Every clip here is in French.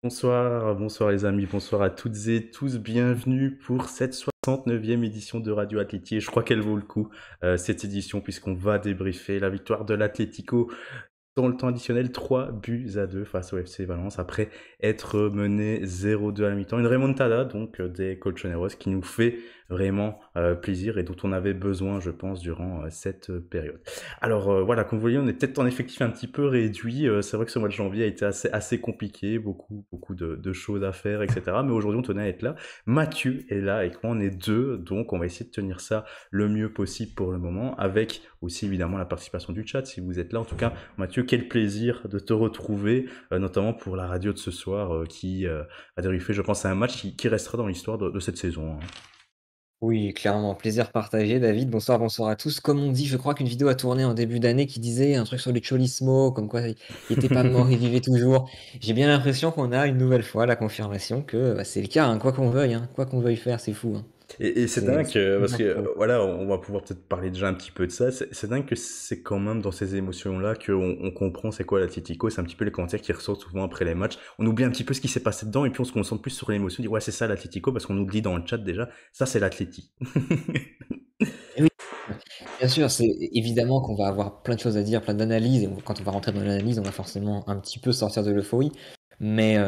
Bonsoir, bonsoir les amis, bonsoir à toutes et tous, bienvenue pour cette 69e édition de Radio Atleti et je crois qu'elle vaut le coup, cette édition puisqu'on va débriefer la victoire de l'Atlético dans le temps additionnel, 3-2 face au FC Valence après être mené 0-2 à la mi-temps. Une remontada donc des Colchoneros qui nous fait vraiment plaisir et dont on avait besoin, je pense, durant cette période. Alors voilà, comme vous voyez, on est peut-être en effectif un petit peu réduit. C'est vrai que ce mois de janvier a été assez compliqué, beaucoup de choses à faire, etc. Mais aujourd'hui, on tenait à être là. Mathieu est là et moi, on est deux, donc on va essayer de tenir ça le mieux possible pour le moment, avec aussi évidemment la participation du chat si vous êtes là. En tout cas, Mathieu, quel plaisir de te retrouver, notamment pour la radio de ce soir qui a débriefé, je pense, à un match qui restera dans l'histoire de cette saison, hein. Oui, clairement, plaisir partagé, David. Bonsoir, bonsoir à tous. Comme on dit, je crois qu'une vidéo a tourné en début d'année qui disait un truc sur les Cholismo, comme quoi il était pas mort, il vivait toujours. J'ai bien l'impression qu'on a une nouvelle fois la confirmation que c'est le cas, hein, quoi qu'on veuille faire, c'est fou, hein. Et c'est dingue C'est parce bizarre que pour le coup. voilà, on va pouvoir peut-être parler déjà un petit peu de ça. C'est dingue que c'est quand même dans ces émotions-là qu'on comprend c'est quoi l'Atlético. C'est un petit peu les commentaires qui ressortent souvent après les matchs. On oublie un petit peu ce qui s'est passé dedans et puis on se concentre plus sur l'émotion. On dit ouais c'est ça l'Atlético parce qu'on oublie dans le chat déjà. Ça c'est l'Atléti. Et oui, bien sûr, c'est évidemment qu'on va avoir plein de choses à dire, plein d'analyses, et quand on va rentrer dans l'analyse, on va forcément un petit peu sortir de l'euphorie. Mais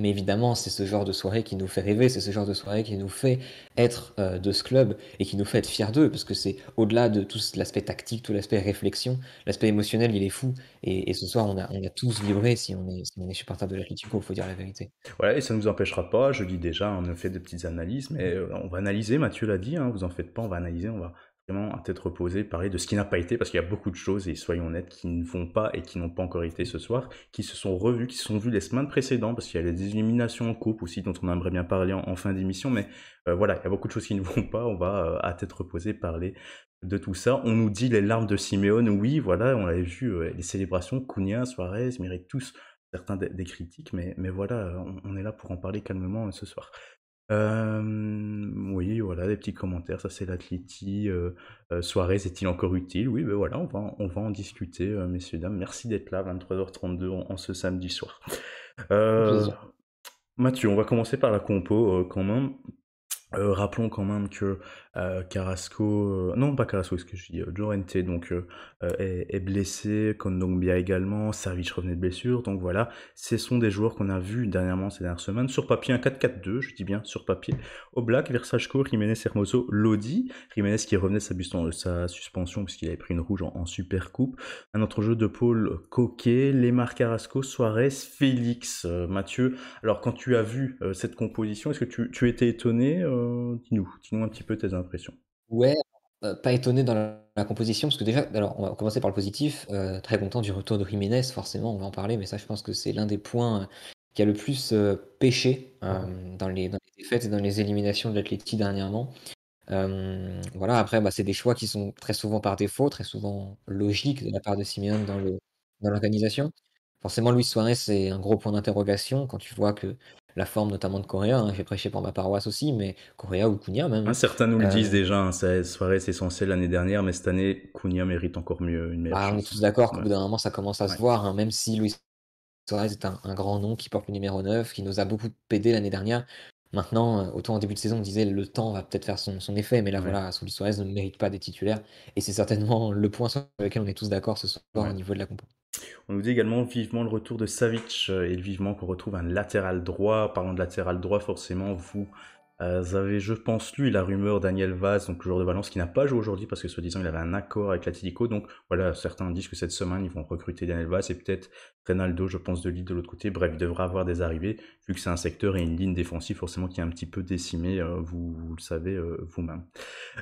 évidemment, c'est ce genre de soirée qui nous fait rêver, c'est ce genre de soirée qui nous fait être de ce club et qui nous fait être fiers d'eux, parce que c'est au-delà de tout l'aspect tactique, tout l'aspect réflexion, l'aspect émotionnel, il est fou. Et ce soir, on a tous vibré si on est supporter de l'Atlético, il faut dire la vérité. Voilà, et ça ne nous empêchera pas, je dis déjà, on a fait des petites analyses, mais on va analyser, Mathieu l'a dit, hein, vous en faites pas, on va analyser, on va vraiment à tête reposée parler de ce qui n'a pas été, parce qu'il y a beaucoup de choses, et soyons honnêtes, qui ne vont pas et qui n'ont pas encore été ce soir, qui se sont revus, qui se sont vus les semaines précédentes, parce qu'il y a les éliminations en coupe aussi, dont on aimerait bien parler en fin d'émission, mais voilà, il y a beaucoup de choses qui ne vont pas, on va à tête reposée parler de tout ça. On nous dit les larmes de Simeone, oui, voilà, on avait vu les célébrations, Cunha, Suarez, méritent tous certains des critiques, mais voilà, on est là pour en parler calmement ce soir. Oui, voilà, des petits commentaires, ça c'est l'Atleti. Suarez est-il encore utile? Oui, ben voilà, on va en discuter, messieurs, dames. Merci d'être là, 23h32 en ce samedi soir. Un Euh, plaisir. Mathieu, on va commencer par la compo quand même. Rappelons quand même que Carrasco, non pas Carrasco, ce que je dis, Llorente donc est blessé, Kondogbia également, Savic revenait de blessure, donc voilà, ce sont des joueurs qu'on a vus dernièrement ces dernières semaines. Sur papier, un 4-4-2, je dis bien sur papier. Oblak, Versajko, Jiménez, Hermoso, Lodi. Jiménez qui revenait de sa suspension puisqu'il avait pris une rouge en Super Coupe. Un autre jeu de Paul Coquet, Lemar Carrasco, Suarez, Félix. Mathieu, alors, quand tu as vu cette composition, est-ce que tu étais étonné? Dis-nous un petit peu tes impressions. Ouais, pas étonné dans la composition, parce que déjà alors on va commencer par le positif, très content du retour de Jiménez, forcément, on va en parler, mais ça je pense que c'est l'un des points, qui a le plus, pêché, dans les défaites et dans les éliminations de l'Atleti dernièrement. Voilà, après, bah, c'est des choix qui sont très souvent par défaut, très souvent logiques de la part de Simeone dans l'organisation. Forcément, Luis Suarez, c'est un gros point d'interrogation quand tu vois que la forme notamment de Correa, hein, je vais prêcher pour ma paroisse aussi, mais Correa ou Cunha même, Hein, hein, certains nous le disent heu déjà, hein, Suarez est essentiel l'année dernière, mais cette année, Cunha mérite encore mieux, une meilleure bah, on est chance, tous d'accord hein. qu'au Ouais, bout d'un moment, ça commence à se ouais. voir, hein, même si Luis Suarez est un grand nom qui porte le numéro 9, qui nous a beaucoup aidé l'année dernière. Maintenant, autant en début de saison, on disait: «Le temps va peut-être faire son effet», mais là, Ouais, voilà, Luis Suarez ne mérite pas d'être titulaire et c'est certainement le point sur lequel on est tous d'accord ce soir au ouais. niveau de la compo. On nous dit également vivement le retour de Savic et vivement qu'on retrouve un latéral droit. Parlant de latéral droit, forcément, vous avez, je pense, lu la rumeur Daniel Vaz, donc le joueur de Valence, qui n'a pas joué aujourd'hui parce que soi-disant il avait un accord avec l'Atlético. Donc voilà, certains disent que cette semaine ils vont recruter Daniel Vaz et peut-être Ronaldo, je pense, de Lille de l'autre côté. Bref, il devra avoir des arrivées vu que c'est un secteur et une ligne défensive forcément qui est un petit peu décimée, vous le savez vous-même.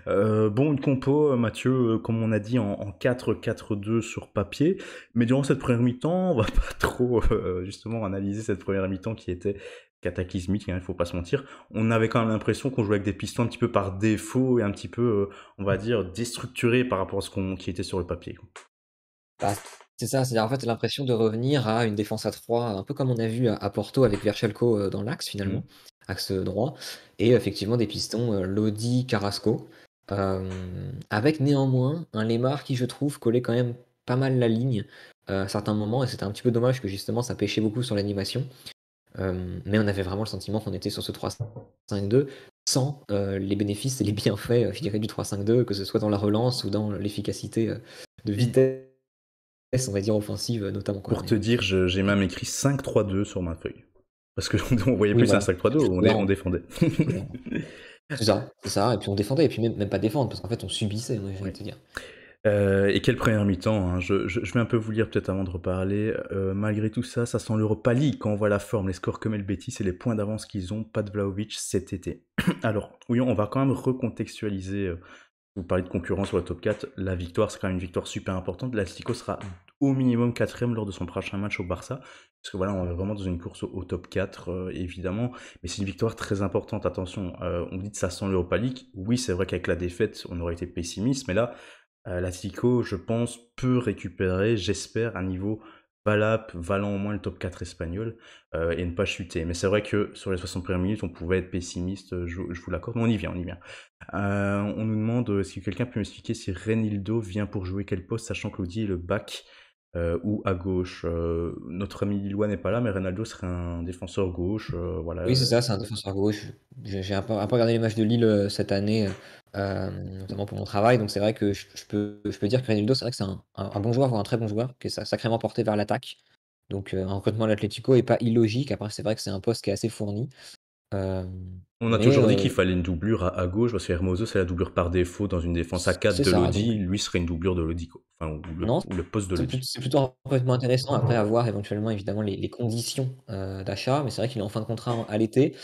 Bon, une compo, Mathieu, comme on a dit, en 4-4-2 sur papier. Mais durant cette première mi-temps, on va pas trop justement analyser cette première mi-temps qui était cataclysmique, hein, il faut pas se mentir. On avait quand même l'impression qu'on jouait avec des pistons un petit peu par défaut et un petit peu, on va dire, déstructurés par rapport à qui était sur le papier, quoi. Bah, c'est ça, c'est-à-dire, en fait, l'impression de revenir à une défense à 3, un peu comme on a vu à Porto avec Verchelko, dans l'axe Mmh. finalement, axe droit et effectivement des pistons, Lodi, Carrasco, avec néanmoins un Lemar qui, je trouve, collait quand même pas mal la ligne, à certains moments et c'était un petit peu dommage que justement ça pêchait beaucoup sur l'animation. Mais on avait vraiment le sentiment qu'on était sur ce 3-5-2 sans les bénéfices et les bienfaits, je dirais, du 3-5-2, que ce soit dans la relance ou dans l'efficacité de vitesse, on va dire, offensive, notamment, quoi. Pour te dire, j'ai même écrit 5-3-2 sur ma feuille. Parce que on voyait Oui, plus un voilà. 5-3-2, Là, on défendait. c'est ça, et puis on défendait, et puis même pas défendre, parce qu'en fait, on subissait, moi, j'ai envie Oui. de te dire. Et quelle première mi-temps, hein. Je vais un peu vous lire peut-être avant de reparler. Malgré tout ça, ça sent l'Europa League quand on voit la forme, les scores que met le Betis et les points d'avance qu'ils ont, pas de Vlahovic cet été. Alors, oui, on va quand même recontextualiser. Vous parlez de concurrence sur le top 4, la victoire, c'est quand même une victoire super importante. L'Atlético sera au minimum quatrième lors de son prochain match au Barça. Parce que voilà, on est vraiment dans une course au top 4, évidemment. Mais c'est une victoire très importante, attention. On dit que ça sent l'Europa League. Oui, c'est vrai qu'avec la défaite, on aurait été pessimiste. Mais là, l'Atlético, je pense, peut récupérer, j'espère, un niveau valable, valant au moins le top 4 espagnol, et ne pas chuter. Mais c'est vrai que sur les 60 premières minutes, on pouvait être pessimiste, je vous l'accorde, mais on y vient, on y vient. On nous demande si quelqu'un peut m'expliquer si Renildo vient pour jouer quel poste, sachant que Lodi est le back ou à gauche. Notre ami Lillois n'est pas là, mais Ronaldo serait un défenseur gauche, voilà. Oui, c'est ça, c'est un défenseur gauche. J'ai un peu regardé les matchs de Lille cette année, notamment pour mon travail. Donc c'est vrai que je peux dire que Reinildo, c'est vrai que c'est un bon joueur, voire un très bon joueur, qui est sacrément porté vers l'attaque. Donc un recrutement à l'Atlético est pas illogique. Après, c'est vrai que c'est un poste qui est assez fourni. Euh, On a mais toujours dit qu'il fallait une doublure à gauche, parce que Hermoso, c'est la doublure par défaut dans une défense à 4 c'est de ça. Donc Lodi. Lui serait une doublure de Lodi, quoi. Enfin, non, ou le poste de Lodi. c'est plutôt un recrutement intéressant. Après, à voir éventuellement évidemment les conditions d'achat. Mais c'est vrai qu'il est en fin de contrat à l'été.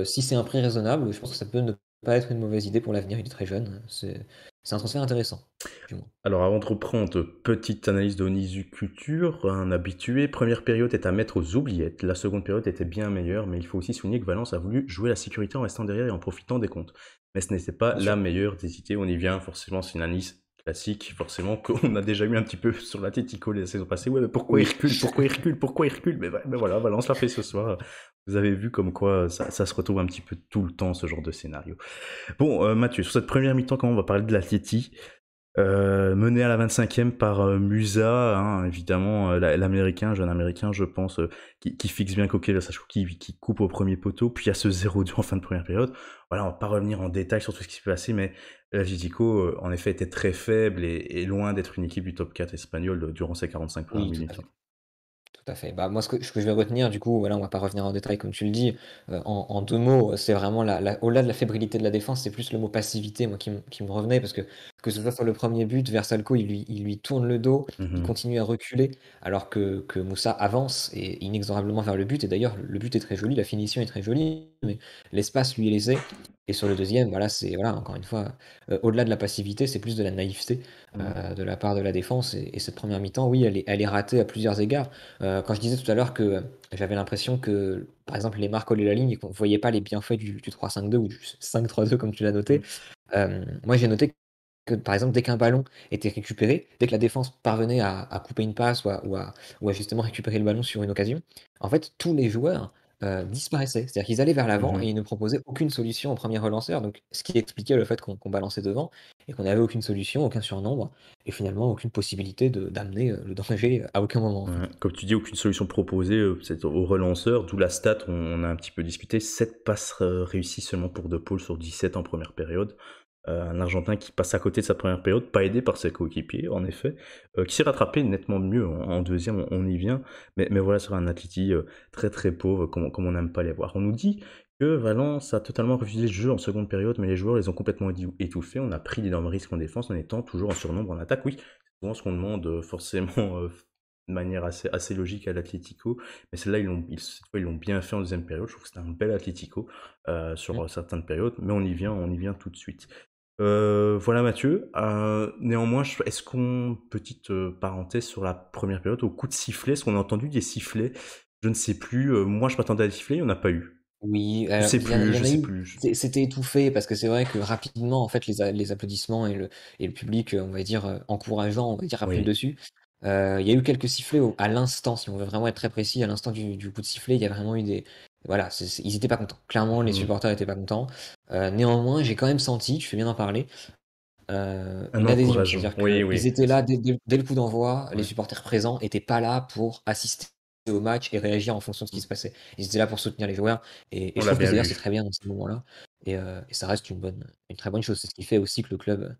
Si c'est un prix raisonnable, je pense que ça peut ne pas être une mauvaise idée pour l'avenir. Il est très jeune. C'est un transfert intéressant, du moins. Alors avant de reprendre, petite analyse de Onizu Culture, un habitué, première période est à mettre aux oubliettes, la seconde période était bien meilleure, mais il faut aussi souligner que Valence a voulu jouer la sécurité en restant derrière et en profitant des comptes. Mais ce n'était pas Bien la sûr. meilleure des idées, on y vient, forcément c'est une analyse classique, forcément qu'on a déjà eu un petit peu sur l'Atlético les saisons passées, ouais mais pourquoi il Oui. recule, pourquoi il recule, pourquoi il recule, mais voilà, Valence l'a fait ce soir, vous avez vu comme quoi ça se retrouve un petit peu tout le temps ce genre de scénario. Bon Mathieu, sur cette première mi-temps quand on va parler de l'Atléti, mené à la 25e par Musa, hein, évidemment, l'américain, jeune américain, je pense, qui fixe bien Coquet, qui coupe au premier poteau, puis il y a ce 0-2 en fin de première période. Voilà, on va pas revenir en détail sur tout ce qui s'est passé, mais l'Atlético, en effet, était très faible et loin d'être une équipe du top 4 espagnol durant ces 45 premières Oui, tout à minutes, fait. hein. Tout à fait. Bah, moi, ce que je vais retenir, du coup, voilà, on va pas revenir en détail comme tu le dis. En deux mots, c'est vraiment au-delà de la fébrilité de la défense, c'est plus le mot passivité, moi, qui me revenait, parce que ce soit sur le premier but, Versalco, il lui tourne le dos, il Mhm. continue à reculer, alors que Moussa avance et inexorablement vers le but. Et d'ailleurs, le but est très joli, la finition est très jolie, mais l'espace lui est laissé. Et sur le deuxième, voilà, voilà, encore une fois, au-delà de la passivité, c'est plus de la naïveté de la part de la défense. Et cette première mi-temps, oui, elle est ratée à plusieurs égards. Quand je disais tout à l'heure que j'avais l'impression que, par exemple, les marques collaient la ligne et qu'on ne voyait pas les bienfaits du 3-5-2 ou du 5-3-2 comme tu l'as noté, Mhm. moi j'ai noté que, par exemple, dès qu'un ballon était récupéré, dès que la défense parvenait à couper une passe ou à justement récupérer le ballon sur une occasion, en fait, tous les joueurs disparaissaient. C'est-à-dire qu'ils allaient vers l'avant et Mhm. ils ne proposaient aucune solution au premier relanceur. Donc, ce qui expliquait le fait qu'on balançait devant et qu'on n'avait aucune solution, aucun surnombre et finalement aucune possibilité d'amener le danger à aucun moment, en Ouais. fait. Comme tu dis, aucune solution proposée, c'est au relanceur, d'où la stat, on a un petit peu discuté, 7 passes réussies seulement pour De Paul sur 17 en première période. Un Argentin qui passe à côté de sa première période, pas aidé par ses coéquipiers, en effet, qui s'est rattrapé nettement mieux en deuxième, on y vient, mais voilà, sur un Atleti très très pauvre, comme on n'aime pas les voir. On nous dit que Valence a totalement refusé le jeu en seconde période, mais les joueurs les ont complètement étouffés, on a pris d'énormes risques en défense en étant toujours en surnombre en attaque, oui, c'est souvent ce qu'on demande forcément de manière assez logique à l'Atlético, mais celle-là, cette fois, ils l'ont bien fait en deuxième période, je trouve que c'était un bel Atlético sur Mmh. certaines périodes, mais on y vient tout de suite. Voilà Mathieu. Néanmoins, est-ce qu'on petite parenthèse sur la première période au coup de sifflet, est-ce qu'on a entendu des sifflets? Je ne sais plus. Moi, je m'attendais à des sifflets, il y en a pas eu. Oui, Je sais il plus, y je en a sais eu. plus. C'était étouffé parce que c'est vrai que rapidement, en fait, les applaudissements et le public, on va dire, encourageant, on va dire, a pris le Oui. dessus. Il y a eu quelques sifflets à l'instant, si on veut vraiment être très précis, à l'instant du coup de sifflet, il y a vraiment eu des. Voilà, ils étaient pas contents. Clairement, les Mhm. supporters étaient pas contents. Néanmoins, j'ai quand même senti, tu fais bien d'en parler, Un une adhésion. encourageant. C'est-à-dire Oui, qu'ils oui. étaient là dès le coup d'envoi, les Ouais. supporters présents étaient pas là pour assister au match et réagir en fonction de ce qui se passait. Ils étaient là pour soutenir les joueurs et On je l'a trouve que bien d'ailleurs c'est vu. très bien dans ces moments-là et ça reste une très bonne chose. C'est ce qui fait aussi que le club,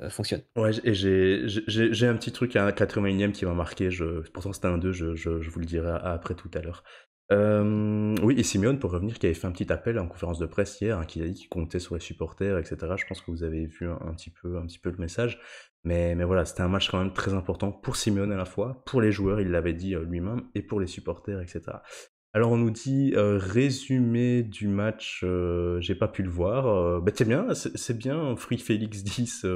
fonctionne. Ouais, et j'ai un petit truc à un 81e qui m'a marqué. Pourtant, c'était un 2, je vous le dirai après tout à l'heure. Oui, et Simeone, pour revenir, qui avait fait un petit appel en conférence de presse hier, hein, qui a dit qu'il comptait sur les supporters, etc. Je pense que vous avez vu un petit peu le message. Mais voilà, c'était un match quand même très important pour Simeone à la fois, pour les joueurs, il l'avait dit lui-même, et pour les supporters, etc. Alors on nous dit résumé du match, j'ai pas pu le voir. Bah, c'est bien, c'est bien Free Félix 10,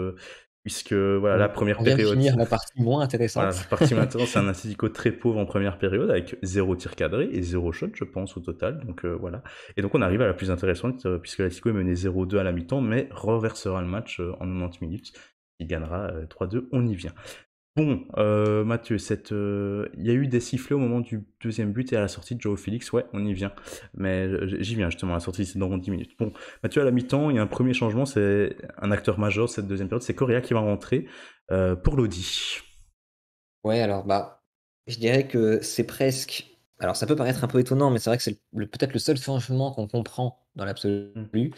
puisque voilà la première On vient de période, finir la partie moins voilà, la intéressante. partie maintenant c'est un Atletico très pauvre en première période avec zéro tir cadré et zéro shot je pense au total. Donc voilà. Et donc on arrive à la plus intéressante puisque l'Atletico est mené 0-2 à la mi-temps mais renversera le match en 90 minutes. Il gagnera 3-2. On y vient. Bon, Mathieu, il y a eu des sifflets au moment du deuxième but et à la sortie de Joao Félix, ouais, on y vient. Mais j'y viens justement, la sortie c'est dans 10 minutes. Bon, Mathieu, à la mi-temps, il y a un premier changement, c'est un acteur majeur de cette deuxième période, c'est Correa qui va rentrer pour Lodi. Ouais, alors, bah, je dirais que c'est presque alors ça peut paraître un peu étonnant, mais c'est vrai que c'est peut-être le seul changement qu'on comprend dans l'absolu,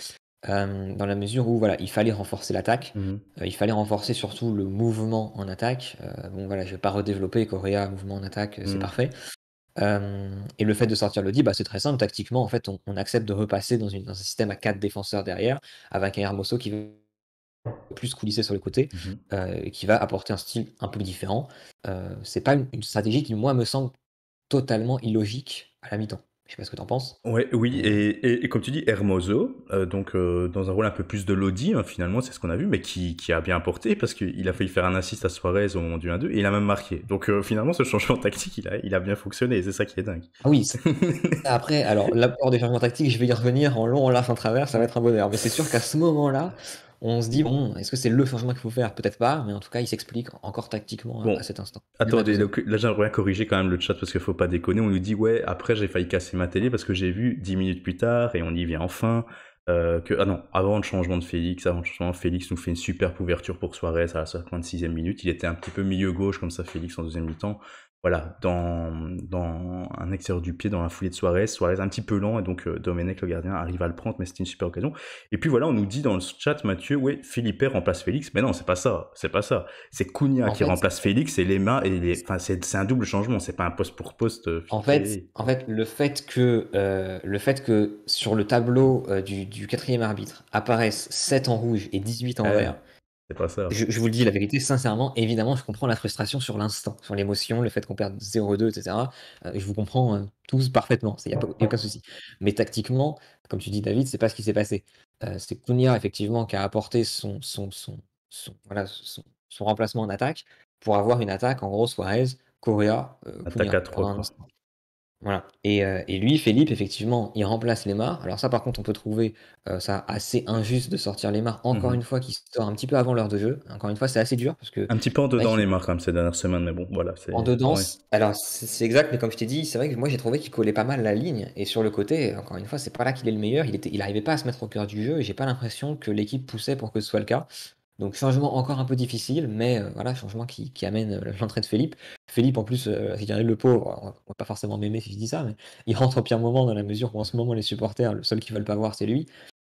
Mm. dans la mesure où, voilà, il fallait renforcer l'attaque, Mhm. il fallait renforcer surtout le mouvement en attaque, bon, voilà, je vais pas redévelopper Correa, mouvement en attaque, c'est Mhm. parfait, et le fait de sortir Lodi, bah, c'est très simple, tactiquement, en fait, on accepte de repasser dans un système à 4 défenseurs derrière, avec un Hermoso qui va plus coulisser sur les côtés, Mhm. et qui va apporter un style un peu différent. C'est pas une stratégie qui, moi, me semble totalement illogique à la mi-temps. Je sais pas ce que tu en penses? Ouais, oui, Mais et comme tu dis, Hermoso, donc dans un rôle un peu plus de Lodi, hein, finalement, c'est ce qu'on a vu, mais qui a bien apporté parce qu'il a failli faire un assist à Suarez au moment du 1-2 et il a même marqué. Donc finalement, ce changement tactique, il a bien fonctionné et c'est ça qui est dingue. ah oui, ça après, alors l'apport des changements tactiques, je vais y revenir en long, en large, en travers, ça va être un bonheur. Mais c'est sûr qu'à ce moment-là, on se dit: «Bon, est-ce que c'est le changement qu'il faut faire?» Peut-être pas, mais en tout cas, il s'explique encore tactiquement à Bon, cet instant. Même à attendez, 2-0. donc, là j'aimerais bien corriger quand même le chat parce qu'il faut pas déconner. On nous dit, ouais, après j'ai failli casser ma télé parce que j'ai vu 10 minutes plus tard, et on y vient enfin, ah non, avant le changement de Félix, Félix nous fait une super ouverture pour Suarez à la 56e minute. Il était un petit peu milieu gauche comme ça, Félix en deuxième mi-temps. Voilà, dans un extérieur du pied, dans la foulée de Suarez un petit peu lent, et donc Domenech, le gardien, arrive à le prendre, mais c'était une super occasion. Et puis voilà, on nous dit dans le chat, Mathieu, ouais, Felipe remplace Félix, mais non, c'est pas ça, c'est pas ça. C'est Cunha En qui fait remplace Félix et les mains et enfin c'est un double changement, c'est pas un poste pour poste En fait Philippe. en fait, le fait que sur le tableau, du 4e arbitre apparaissent 7 en rouge et 18 en Ouais, vert, c'est pas ça. je vous le dis la vérité sincèrement, évidemment, je comprends la frustration sur l'instant, sur l'émotion, le fait qu'on perde 0-2 et cetera. Je vous comprends, tous parfaitement, il y a aucun souci. Mais tactiquement, comme tu dis David, c'est pas ce qui s'est passé. C'est Cunha effectivement qui a apporté voilà, son remplacement en attaque pour avoir une attaque en gros Suarez, Correa, Attaque à Cunha 3 pendant un quoi. instant. Voilà et lui, Philippe, effectivement, il remplace Lemar. Alors ça, par contre, on peut trouver, ça assez injuste de sortir Lemar, encore Mhm. une fois, qui sort un petit peu avant l'heure de jeu. Encore une fois, c'est assez dur parce que Un petit peu en c'est vrai dedans qu'il les marques quand même ces dernières semaines, mais bon, voilà, en c'est dedans, ouais. alors c'est exact, mais comme je t'ai dit, c'est vrai que moi, j'ai trouvé qu'il collait pas mal la ligne et sur le côté, encore une fois, c'est pas là qu'il est le meilleur. Il arrivait pas à se mettre au cœur du jeu et j'ai pas l'impression que l'équipe poussait pour que ce soit le cas. Donc changement encore un peu difficile, mais voilà, changement qui amène, l'entrée de Philippe. Philippe en plus, je dirais le pauvre, on va pas forcément m'aimer si je dis ça, mais il rentre au pire moment dans la mesure où en ce moment les supporters, le seul qui veulent pas voir, c'est lui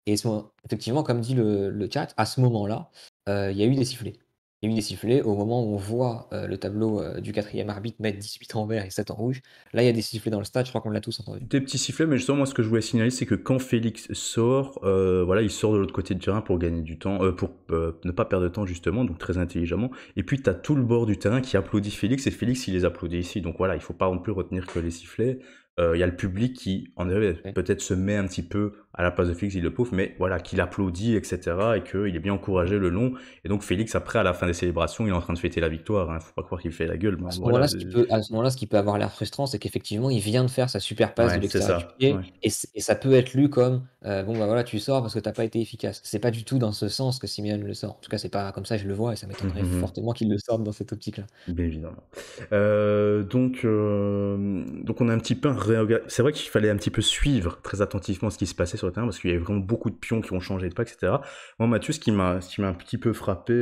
et effectivement, comme dit le chat, à ce moment-là, il y a eu des sifflets. Il y a eu des sifflets au moment où on voit, le tableau, du 4e arbitre mettre 18 en vert et 7 en rouge. Là, il y a des sifflets dans le stade, je crois qu'on l'a tous entendu. Des petits sifflets, mais justement, moi, ce que je voulais signaler, c'est que quand Félix sort, voilà, il sort de l'autre côté du terrain pour gagner du temps, pour ne pas perdre de temps, justement, donc très intelligemment. Et puis, t'as tout le bord du terrain qui applaudit Félix, et Félix, il les applaudit ici. Donc voilà, il faut pas non plus retenir que les sifflets. Il y a le public qui, en effet, Ouais. peut-être se met un petit peu à la place de Félix, il le pauvre, mais voilà, qu'il applaudit, etc., et qu'il est bien encouragé le long. Et donc, Félix, après, à la fin des célébrations, il est en train de fêter la victoire, hein. Faut pas croire qu'il fait la gueule, mais À ce voilà. moment-là, ce qui peut avoir l'air frustrant, c'est qu'effectivement, il vient de faire sa super passe de Ouais, c'est l'extérieur du ça, pied ouais. et ça peut être lu comme, «Bon, bah, voilà, tu sors parce que tu as pas été efficace». C'est pas du tout dans ce sens que Simeone le sort. En tout cas, c'est pas comme ça que je le vois et ça m'étonnerait fortement qu'il le sorte dans cette optique-là. Bien évidemment. Donc on a un petit peu c'est vrai qu'il fallait un petit peu suivre très attentivement ce qui se passait sur le terrain parce qu'il y avait vraiment beaucoup de pions qui ont changé de pas, etc. Moi, Mathieu, ce qui m'a un petit peu frappé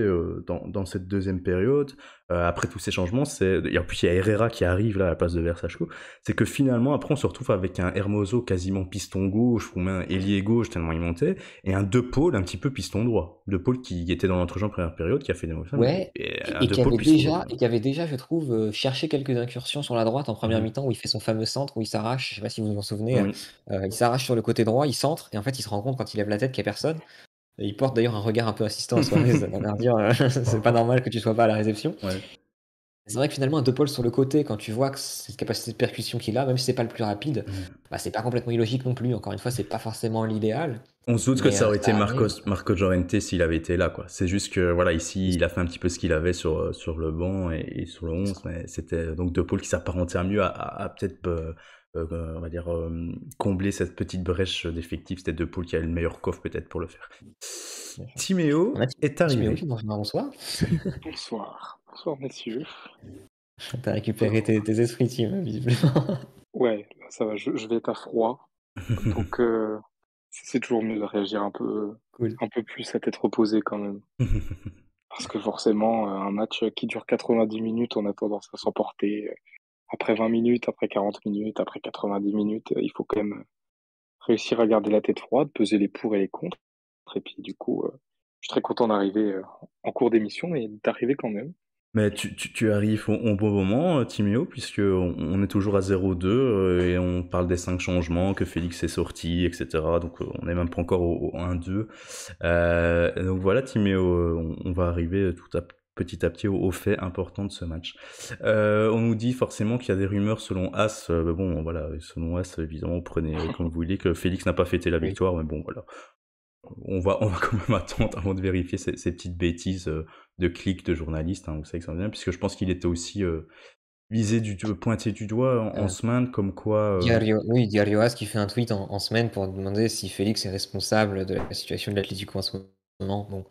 dans cette deuxième période, après tous ces changements, et en plus il y a Herrera qui arrive là à la place de Versachko, c'est que finalement après on se retrouve avec un Hermoso quasiment piston gauche, ou même un ailier gauche tellement il montait, et un De Paul un petit peu piston droit. De Paul qui était dans l'entrejeu en première période, qui a fait des motions, mais Ouais, un De Paul piston droit. qui avait déjà, je trouve, cherché quelques incursions sur la droite en première Mhm. mi-temps où il fait son fameux centre, où il s'arrache, je sais pas si vous vous en souvenez, Oui. il s'arrache sur le côté droit, il centre, et en fait il se rend compte quand il lève la tête qu'il y a personne. Et il porte d'ailleurs un regard un peu insistant à Suarez, ça m'a l'air dire c'est pas normal que tu sois pas à la réception. Ouais. C'est vrai que finalement, un De Paul sur le côté, quand tu vois que cette capacité de percussion qu'il a, même si c'est pas le plus rapide, Mhm. bah, c'est pas complètement illogique non plus. Encore une fois, c'est pas forcément l'idéal, On se doute que mais ça aurait été ça arrive. Marco Llorente s'il avait été là, quoi. C'est juste que, voilà, ici, C'est il a fait un petit peu ce qu'il avait sur le banc et sur le c'est 11, ça. mais c'était donc De Paul qui s'apparentait à mieux à peut-être, on va dire, combler cette petite brèche d'effectifs. C'était De Paul qui a le meilleur coffre peut-être pour le faire. Bien sûr. On Timéo a est Timéo arrivé. qui nous rejoint, bonsoir. Bonsoir. Bonsoir, messieurs. T'as récupéré tes esprits, Tim, visiblement. Ouais, là, ça va, je vais être à froid. Donc, c'est toujours mieux de réagir Cool. un peu plus à tête reposée quand même. Parce que forcément, un match qui dure 90 minutes, on a tendance à s'emporter. Après 20 minutes, après 40 minutes, après 90 minutes, il faut quand même réussir à garder la tête froide, peser les pour et les contre. Et puis, du coup, je suis très content d'arriver en cours d'émission et d'arriver quand même. Mais tu arrives au bon moment, Timéo, puisque on est toujours à 0-2 et on parle des 5 changements, que Félix est sorti, etc. Donc on n'est même pas encore au 1-2. Donc voilà, Timéo, on va arriver petit à petit aux faits importants de ce match. On nous dit forcément qu'il y a des rumeurs selon As. Mais bon, voilà, selon As, évidemment, vous prenez comme vous voulez, que Félix n'a pas fêté la Oui. victoire, mais bon, voilà. On va quand même attendre avant de vérifier ces petites bêtises de clics de journalistes, hein, vous savez que ça vient, puisque je pense qu'il était aussi pointé du doigt en Euh, semaine, comme quoi... Diario As qui fait un tweet en semaine pour demander si Félix est responsable de la situation de l'Atlético en ce moment. Bon,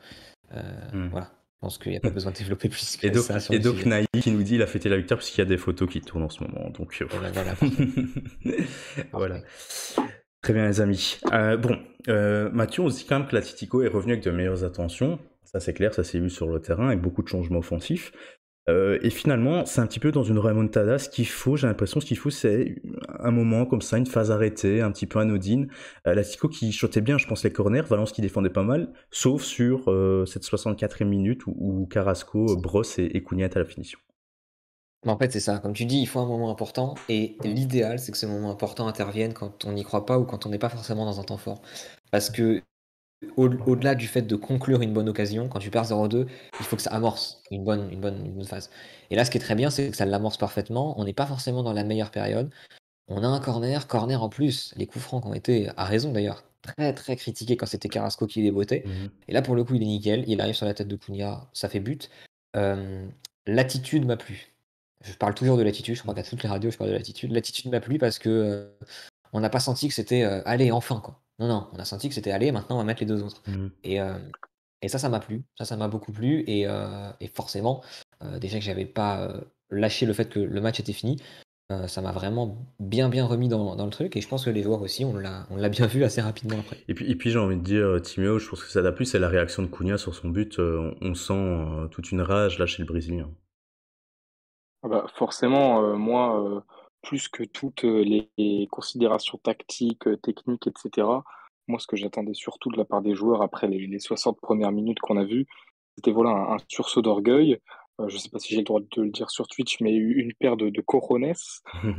hmm. voilà. Je pense qu'il n'y a pas besoin de développer plus Et que ça sur le donc sujet. Naï qui nous dit il a fêté la victoire puisqu'il y a des photos qui tournent en ce moment. Donc Et ben voilà, parfait. voilà. Parfait. Très bien les amis. Mathieu, on se dit quand même que l'Atlético est revenu avec de meilleures intentions. Ça c'est clair, ça s'est vu sur le terrain avec beaucoup de changements offensifs. Et finalement, c'est un petit peu dans une remontada, j'ai l'impression, ce qu'il faut, c'est un moment comme ça, une phase arrêtée, un petit peu anodine. L'Atlético qui shotait bien, je pense, les corners, Valence qui défendait pas mal, sauf sur cette 64e minute où Carrasco brosse et Cunha est à la finition. Mais en fait, c'est ça. Comme tu dis, il faut un moment important. Et l'idéal, c'est que ce moment important intervienne quand on n'y croit pas ou quand on n'est pas forcément dans un temps fort. Parce que au-delà du fait de conclure une bonne occasion, quand tu perds 0-2, il faut que ça amorce une bonne phase. Et là, ce qui est très bien, c'est que ça l'amorce parfaitement. On n'est pas forcément dans la meilleure période. On a un corner en plus. Les coups francs qui ont été, à raison d'ailleurs, très très critiqués quand c'était Carrasco qui les bottait. Mhm. Et là, pour le coup, il est nickel. Il arrive sur la tête de Cunha, ça fait but. L'attitude m'a plu. Je parle toujours de l'attitude, je crois qu'à toutes les radios, je parle de l'attitude. L'attitude m'a plu parce que on n'a pas senti que c'était allez, enfin quoi. Non, non, on a senti que c'était allez, maintenant on va mettre les deux autres. Mhm. Et, euh, et ça m'a plu. Ça m'a beaucoup plu. Et forcément, déjà que j'avais pas lâché le fait que le match était fini, ça m'a vraiment bien remis dans le truc. Et je pense que les joueurs aussi, on l'a bien vu assez rapidement après. Et puis j'ai envie de dire, Timéo, je pense que ça t'a plu, c'est la réaction de Cunha sur son but. On sent toute une rage là chez le Brésilien. Ah bah, forcément, moi, plus que toutes les considérations tactiques, techniques, etc., moi, ce que j'attendais surtout de la part des joueurs après les 60 premières minutes qu'on a vues, c'était voilà, un sursaut d'orgueil. Je ne sais pas si j'ai le droit de te le dire sur Twitch, mais une paire de cojones.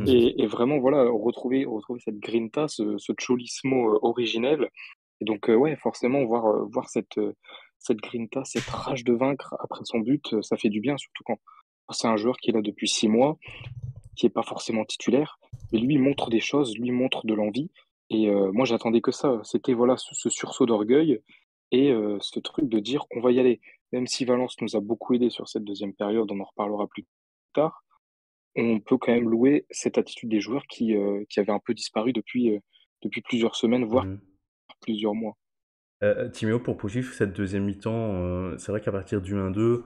Et vraiment, voilà, retrouver cette grinta, ce cholismo originel. Et donc, ouais, forcément, voir cette grinta, cette rage de vaincre après son but, ça fait du bien, surtout quand c'est un joueur qui est là depuis 6 mois, qui est pas forcément titulaire, mais lui il montre des choses, lui il montre de l'envie. Et moi j'attendais que ça. C'était voilà ce sursaut d'orgueil et ce truc de dire on va y aller. Même si Valence nous a beaucoup aidé sur cette deuxième période, on en reparlera plus tard. On peut quand même louer cette attitude des joueurs qui avait un peu disparu depuis plusieurs semaines, voire Mhm. plusieurs mois. Timéo, pour poursuivre cette deuxième mi-temps, c'est vrai qu'à partir du 1-2,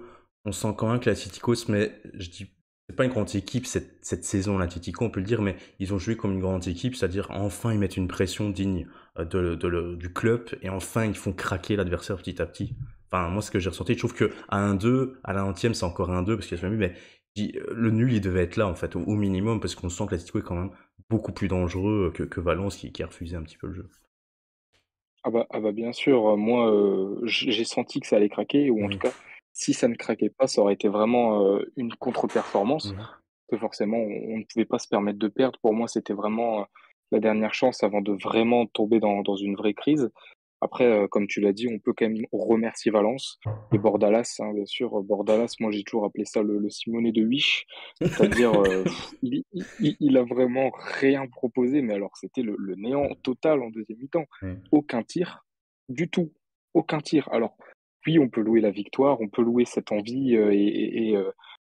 on sent quand même que l'Atlético se met, je dis, c'est pas une grande équipe cette saison, l'Atlético, on peut le dire, mais ils ont joué comme une grande équipe, c'est-à-dire enfin ils mettent une pression digne du club et enfin ils font craquer l'adversaire petit à petit. enfin, moi, ce que j'ai ressenti, je trouve qu'à 1-2, à la 90e, c'est encore 1-2, parce qu'il y a ce but, mais le nul, il devait être là, en fait, au minimum, parce qu'on sent que l'Atlético est quand même beaucoup plus dangereux que Valence, qui a refusé un petit peu le jeu. Ah bah bien sûr, moi j'ai senti que ça allait craquer, ou en tout Oui. cas, si ça ne craquait pas, ça aurait été vraiment une contre-performance. Mhm. Que forcément, on ne pouvait pas se permettre de perdre. Pour moi, c'était vraiment la dernière chance avant de vraiment tomber dans une vraie crise. Après, comme tu l'as dit, on peut quand même remercier Valence et Bordalas, hein, bien sûr. Bordalas, moi, j'ai toujours appelé ça le Simonet de Wish, c'est-à-dire il a vraiment rien proposé, mais alors c'était le néant total en deuxième mi-temps. Oui. Aucun tir, du tout, aucun tir. Alors, oui, on peut louer la victoire, on peut louer cette envie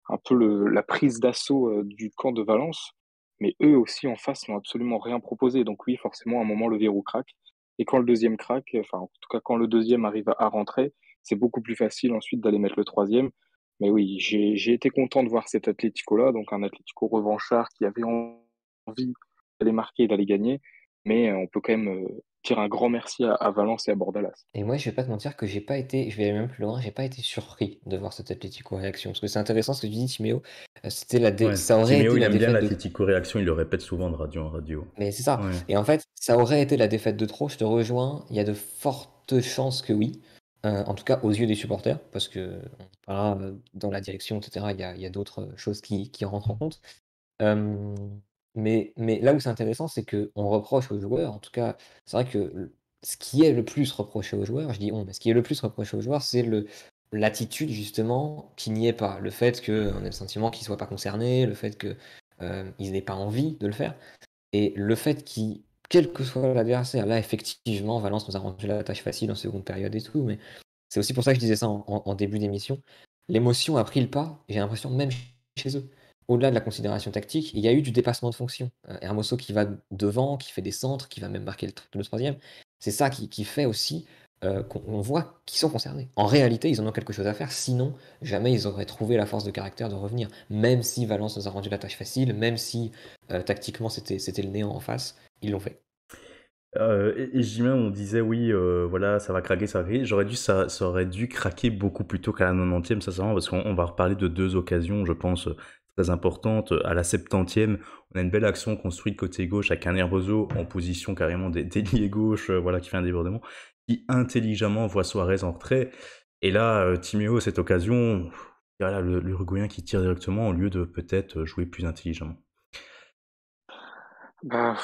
un peu la prise d'assaut du camp de Valence, mais eux aussi en face n'ont absolument rien proposé. Donc oui, forcément, à un moment, le verrou craque. Et quand le deuxième craque, enfin, en tout cas, quand le deuxième arrive à rentrer, c'est beaucoup plus facile ensuite d'aller mettre le troisième. Mais oui, j'ai été content de voir cet Atlético-là, donc un Atlético revanchard qui avait envie d'aller marquer et d'aller gagner. Mais on peut quand même dire un grand merci à Valence et à Bordalas. Et moi, je vais pas te mentir que j'ai pas été, je vais aller même plus loin, j'ai pas été surpris de voir cet Atlético réaction. Parce que c'est intéressant ce que tu dis, Timéo. Ouais. Ça aurait Timéo, été il la aime bien défaite de. l'Atlético réaction, il le répète souvent de radio en radio. Mais c'est ça. Ouais. Et en fait, ça aurait été la défaite de trop, je te rejoins. Il y a de fortes chances que oui. En tout cas, aux yeux des supporters, parce que on parlera dans la direction, etc. Il y a d'autres choses qui rentrent en compte. Euh, mais là où c'est intéressant, c'est qu'on reproche aux joueurs, en tout cas, c'est vrai que ce qui est le plus reproché aux joueurs, je dis on, mais ce qui est le plus reproché aux joueurs, c'est l'attitude justement qui n'y est pas. Le fait qu'on ait le sentiment qu'ils ne soient pas concernés, le fait qu'ils n'aient pas envie de le faire. Et le fait qu'il, quel que soit l'adversaire, là effectivement, Valence nous a rendu la tâche facile en seconde période et tout, mais c'est aussi pour ça que je disais ça en début d'émission. L'émotion a pris le pas, j'ai l'impression, même chez eux. Au-delà de la considération tactique, il y a eu du dépassement de fonction. Hermoso qui va devant, qui fait des centres, qui va même marquer le troisième. C'est ça qui fait aussi qu'on voit qu'ils sont concernés. En réalité, ils en ont quelque chose à faire, sinon, jamais ils auraient trouvé la force de caractère de revenir. Même si Valence nous a rendu la tâche facile, même si tactiquement c'était le néant en face, ils l'ont fait. Et Jimmy, on disait oui, voilà, ça va craquer, ça va craquer. Ça aurait dû craquer beaucoup plus tôt qu'à la 90e, sincèrement, parce qu'on va reparler de deux occasions, je pense, très importantes. À la 70e, on a une belle action construite côté gauche avec un Herboso en position carrément d'ailier gauche, voilà, qui fait un débordement, qui intelligemment voit Suarez en retrait. Et là, Timéo, cette occasion, voilà, l'Uruguayen qui tire directement au lieu de peut-être jouer plus intelligemment. Bah,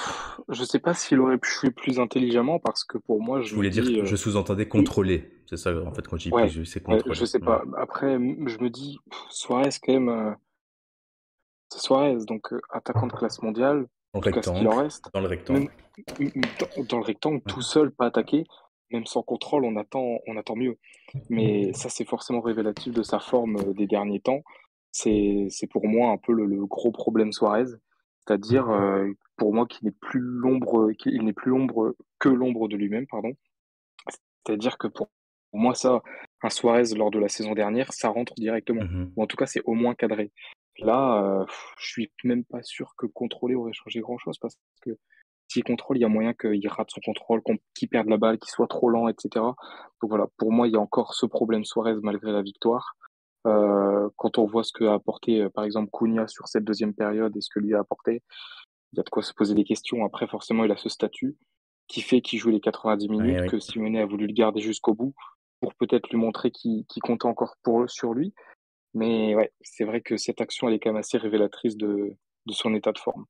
je sais pas s'il aurait pu jouer plus intelligemment parce que pour moi, Je je me voulais dire, dis, je sous-entendais oui, contrôler. C'est ça, en fait, quand je dis plus, ouais, c'est ouais, contrôler. je sais pas. Après, je me dis, Suarez, quand même, c'est Suarez, donc attaquant de classe mondiale, Dans en le tout cas ce qu'il en rectangle, reste, dans le même rectangle. dans le rectangle, Ouais. tout seul, pas attaqué, même sans contrôle, on attend mieux. Mais ça, c'est forcément révélatif de sa forme des derniers temps. C'est pour moi un peu le gros problème Suarez, c'est-à-dire pour moi qu'il n'est plus l'ombre que l'ombre de lui-même, pardon. C'est-à-dire que pour moi, ça, un Suarez lors de la saison dernière, ça rentre directement. Mhm. Ou en tout cas, c'est au moins cadré. Là, je suis même pas sûr que contrôler aurait changé grand-chose parce que s'il contrôle, il y a moyen qu'il rate son contrôle, qu'il perde la balle, qu'il soit trop lent, etc. Donc voilà, pour moi, il y a encore ce problème Suarez malgré la victoire. Quand on voit ce que a apporté, par exemple, Cunha sur cette deuxième période et ce que lui a apporté, il y a de quoi se poser des questions. Après, forcément, il a ce statut qui fait qu'il joue les 90 Ouais, minutes, oui. que Simeone a voulu le garder jusqu'au bout pour peut-être lui montrer qu'il comptait encore sur lui. Mais ouais, c'est vrai que cette action, elle est quand même assez révélatrice de son état de forme.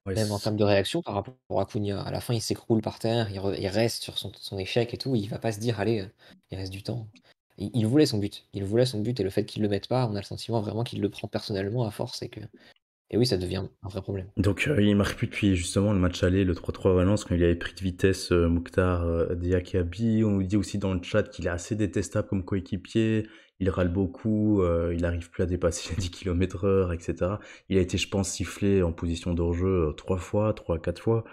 Ouais, Même en termes de réaction par rapport à Cunha, à la fin il s'écroule par terre, il reste sur son échec et tout, il va pas se dire allez, il reste du temps. Il voulait son but, il voulait son but et le fait qu'il le mette pas, on a le sentiment vraiment qu'il le prend personnellement à force et oui ça devient un vrai problème. Donc, il marque plus depuis justement le match aller, le 3-3 à Valence, quand il avait pris de vitesse Mouktar Diakabi. On nous dit aussi dans le chat qu'il est assez détestable comme coéquipier. Il râle beaucoup, il n'arrive plus à dépasser les 10 km/h, etc. Il a été, je pense, sifflé en position de hors-jeu 3 4 fois.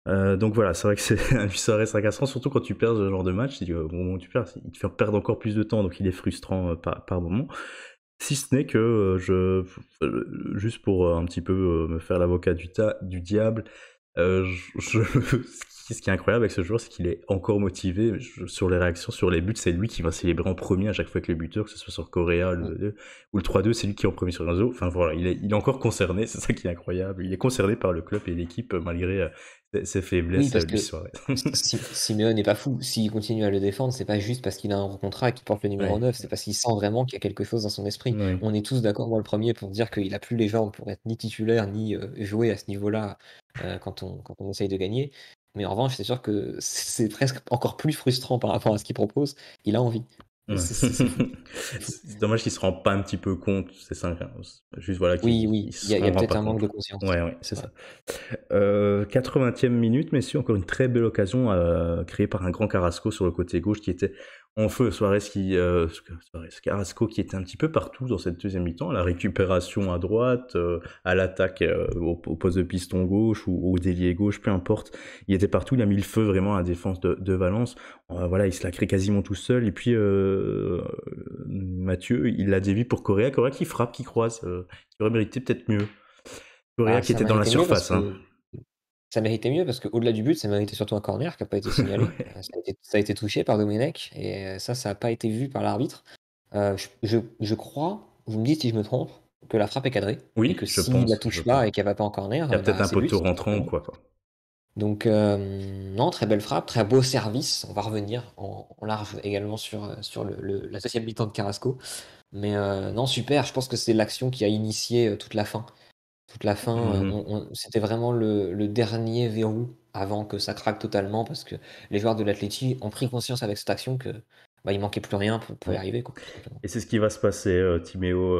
Donc voilà, c'est vrai que c'est un Suarez agaçant, surtout quand tu perds ce genre de match. Au moment où tu perds, il te fait perdre encore plus de temps, donc il est frustrant par moment. Si ce n'est que juste pour un petit peu me faire l'avocat du diable, ce ce qui est incroyable avec ce joueur, c'est qu'il est encore motivé. Sur les réactions, sur les buts, c'est lui qui va célébrer en premier à chaque fois que le buteur, que ce soit sur Correa ou le 3-2, c'est lui qui est en premier sur Renzo. Enfin voilà, il est encore concerné, c'est ça qui est incroyable. Il est concerné par le club et l'équipe malgré ses Oui, faiblesses, parce Luis que Suarez. Simeone n'est pas fou. S'il continue à le défendre, c'est pas juste parce qu'il a un gros contrat et qu'il porte le numéro Ouais, 9, c'est parce qu'il sent vraiment qu'il y a quelque chose dans son esprit. ouais. On est tous d'accord, moi le premier, pour dire qu'il a plus les jambes pour être ni titulaire ni jouer à ce niveau-là quand on essaye de gagner. Mais en revanche, c'est sûr que c'est presque encore plus frustrant par rapport à ce qu'il propose. Il a envie. Ouais. C'est fou. C'est fou. C'est dommage qu'il se rend pas un petit peu compte, c'est ça. Enfin, juste voilà, Oui, qu'il oui, il il y se a rendra peut-être pas un manque compte. de conscience. Ouais, C'est c'est vrai. ça. 80e minute, messieurs, encore une très belle occasion créée par un grand Carrasco sur le côté gauche qui était en feu. Carrasco qui était un petit peu partout dans cette deuxième mi-temps, à la récupération à droite, à l'attaque au poste de piston gauche ou au délié gauche, peu importe. Il était partout, il a mis le feu vraiment à la défense de Valence. Voilà, il se l'a créé quasiment tout seul. Et puis Mathieu, il l'a dévié pour Correa qui frappe, qui croise, qui aurait mérité peut-être mieux. Correa Ah, qui ça était dans la méritait mieux parce surface, hein. que ça méritait mieux parce qu'au-delà du but, ça méritait surtout un corner qui n'a pas été signalé. Ouais. Ça a été touché par Domenech et ça n'a pas été vu par l'arbitre. Je crois, vous me dites si je me trompe, que la frappe est cadrée et Oui, que je s'il la pense, je touche pense. pas et qu'elle va pas en corner, Il y a peut-être bah, un c'est but, poteau tout rentrant ou simplement. quoi, quoi. Donc, non, très belle frappe, très beau service. On va revenir en large également sur la deuxième mi-temps de Carrasco. Mais non, super. Je pense que c'est l'action qui a initié toute la fin. Toute la fin, c'était vraiment le dernier verrou avant que ça craque totalement parce que les joueurs de l'Atleti ont pris conscience avec cette action que bah, il manquait plus rien pour y Ouais. arriver, quoi, tout simplement. Et c'est ce qui va se passer, Timéo,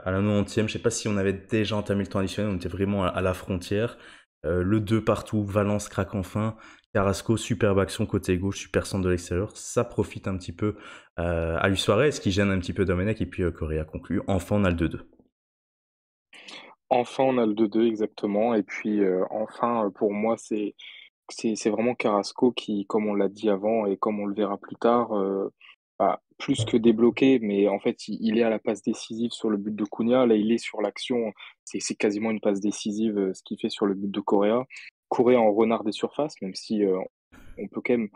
à la 90e. Je sais pas si on avait déjà entamé le temps additionnel, on était vraiment à la frontière. Le 2 partout, Valence craque enfin. Carrasco, superbe action côté gauche, super centre de l'extérieur. Ça profite un petit peu à Luis Suarez, ce qui gêne un petit peu Domenech. Et puis Correa conclut. Enfin, on a le 2-2. Enfin, on a le 2-2 exactement. Et puis, enfin, pour moi, c'est vraiment Carrasco qui, comme on l'a dit avant et comme on le verra plus tard, plus que débloqué, mais en fait, il est à la passe décisive sur le but de Cunha. Là, il est sur l'action. C'est quasiment une passe décisive, ce qu'il fait sur le but de Correa. Correa en renard des surfaces, même si on peut quand même,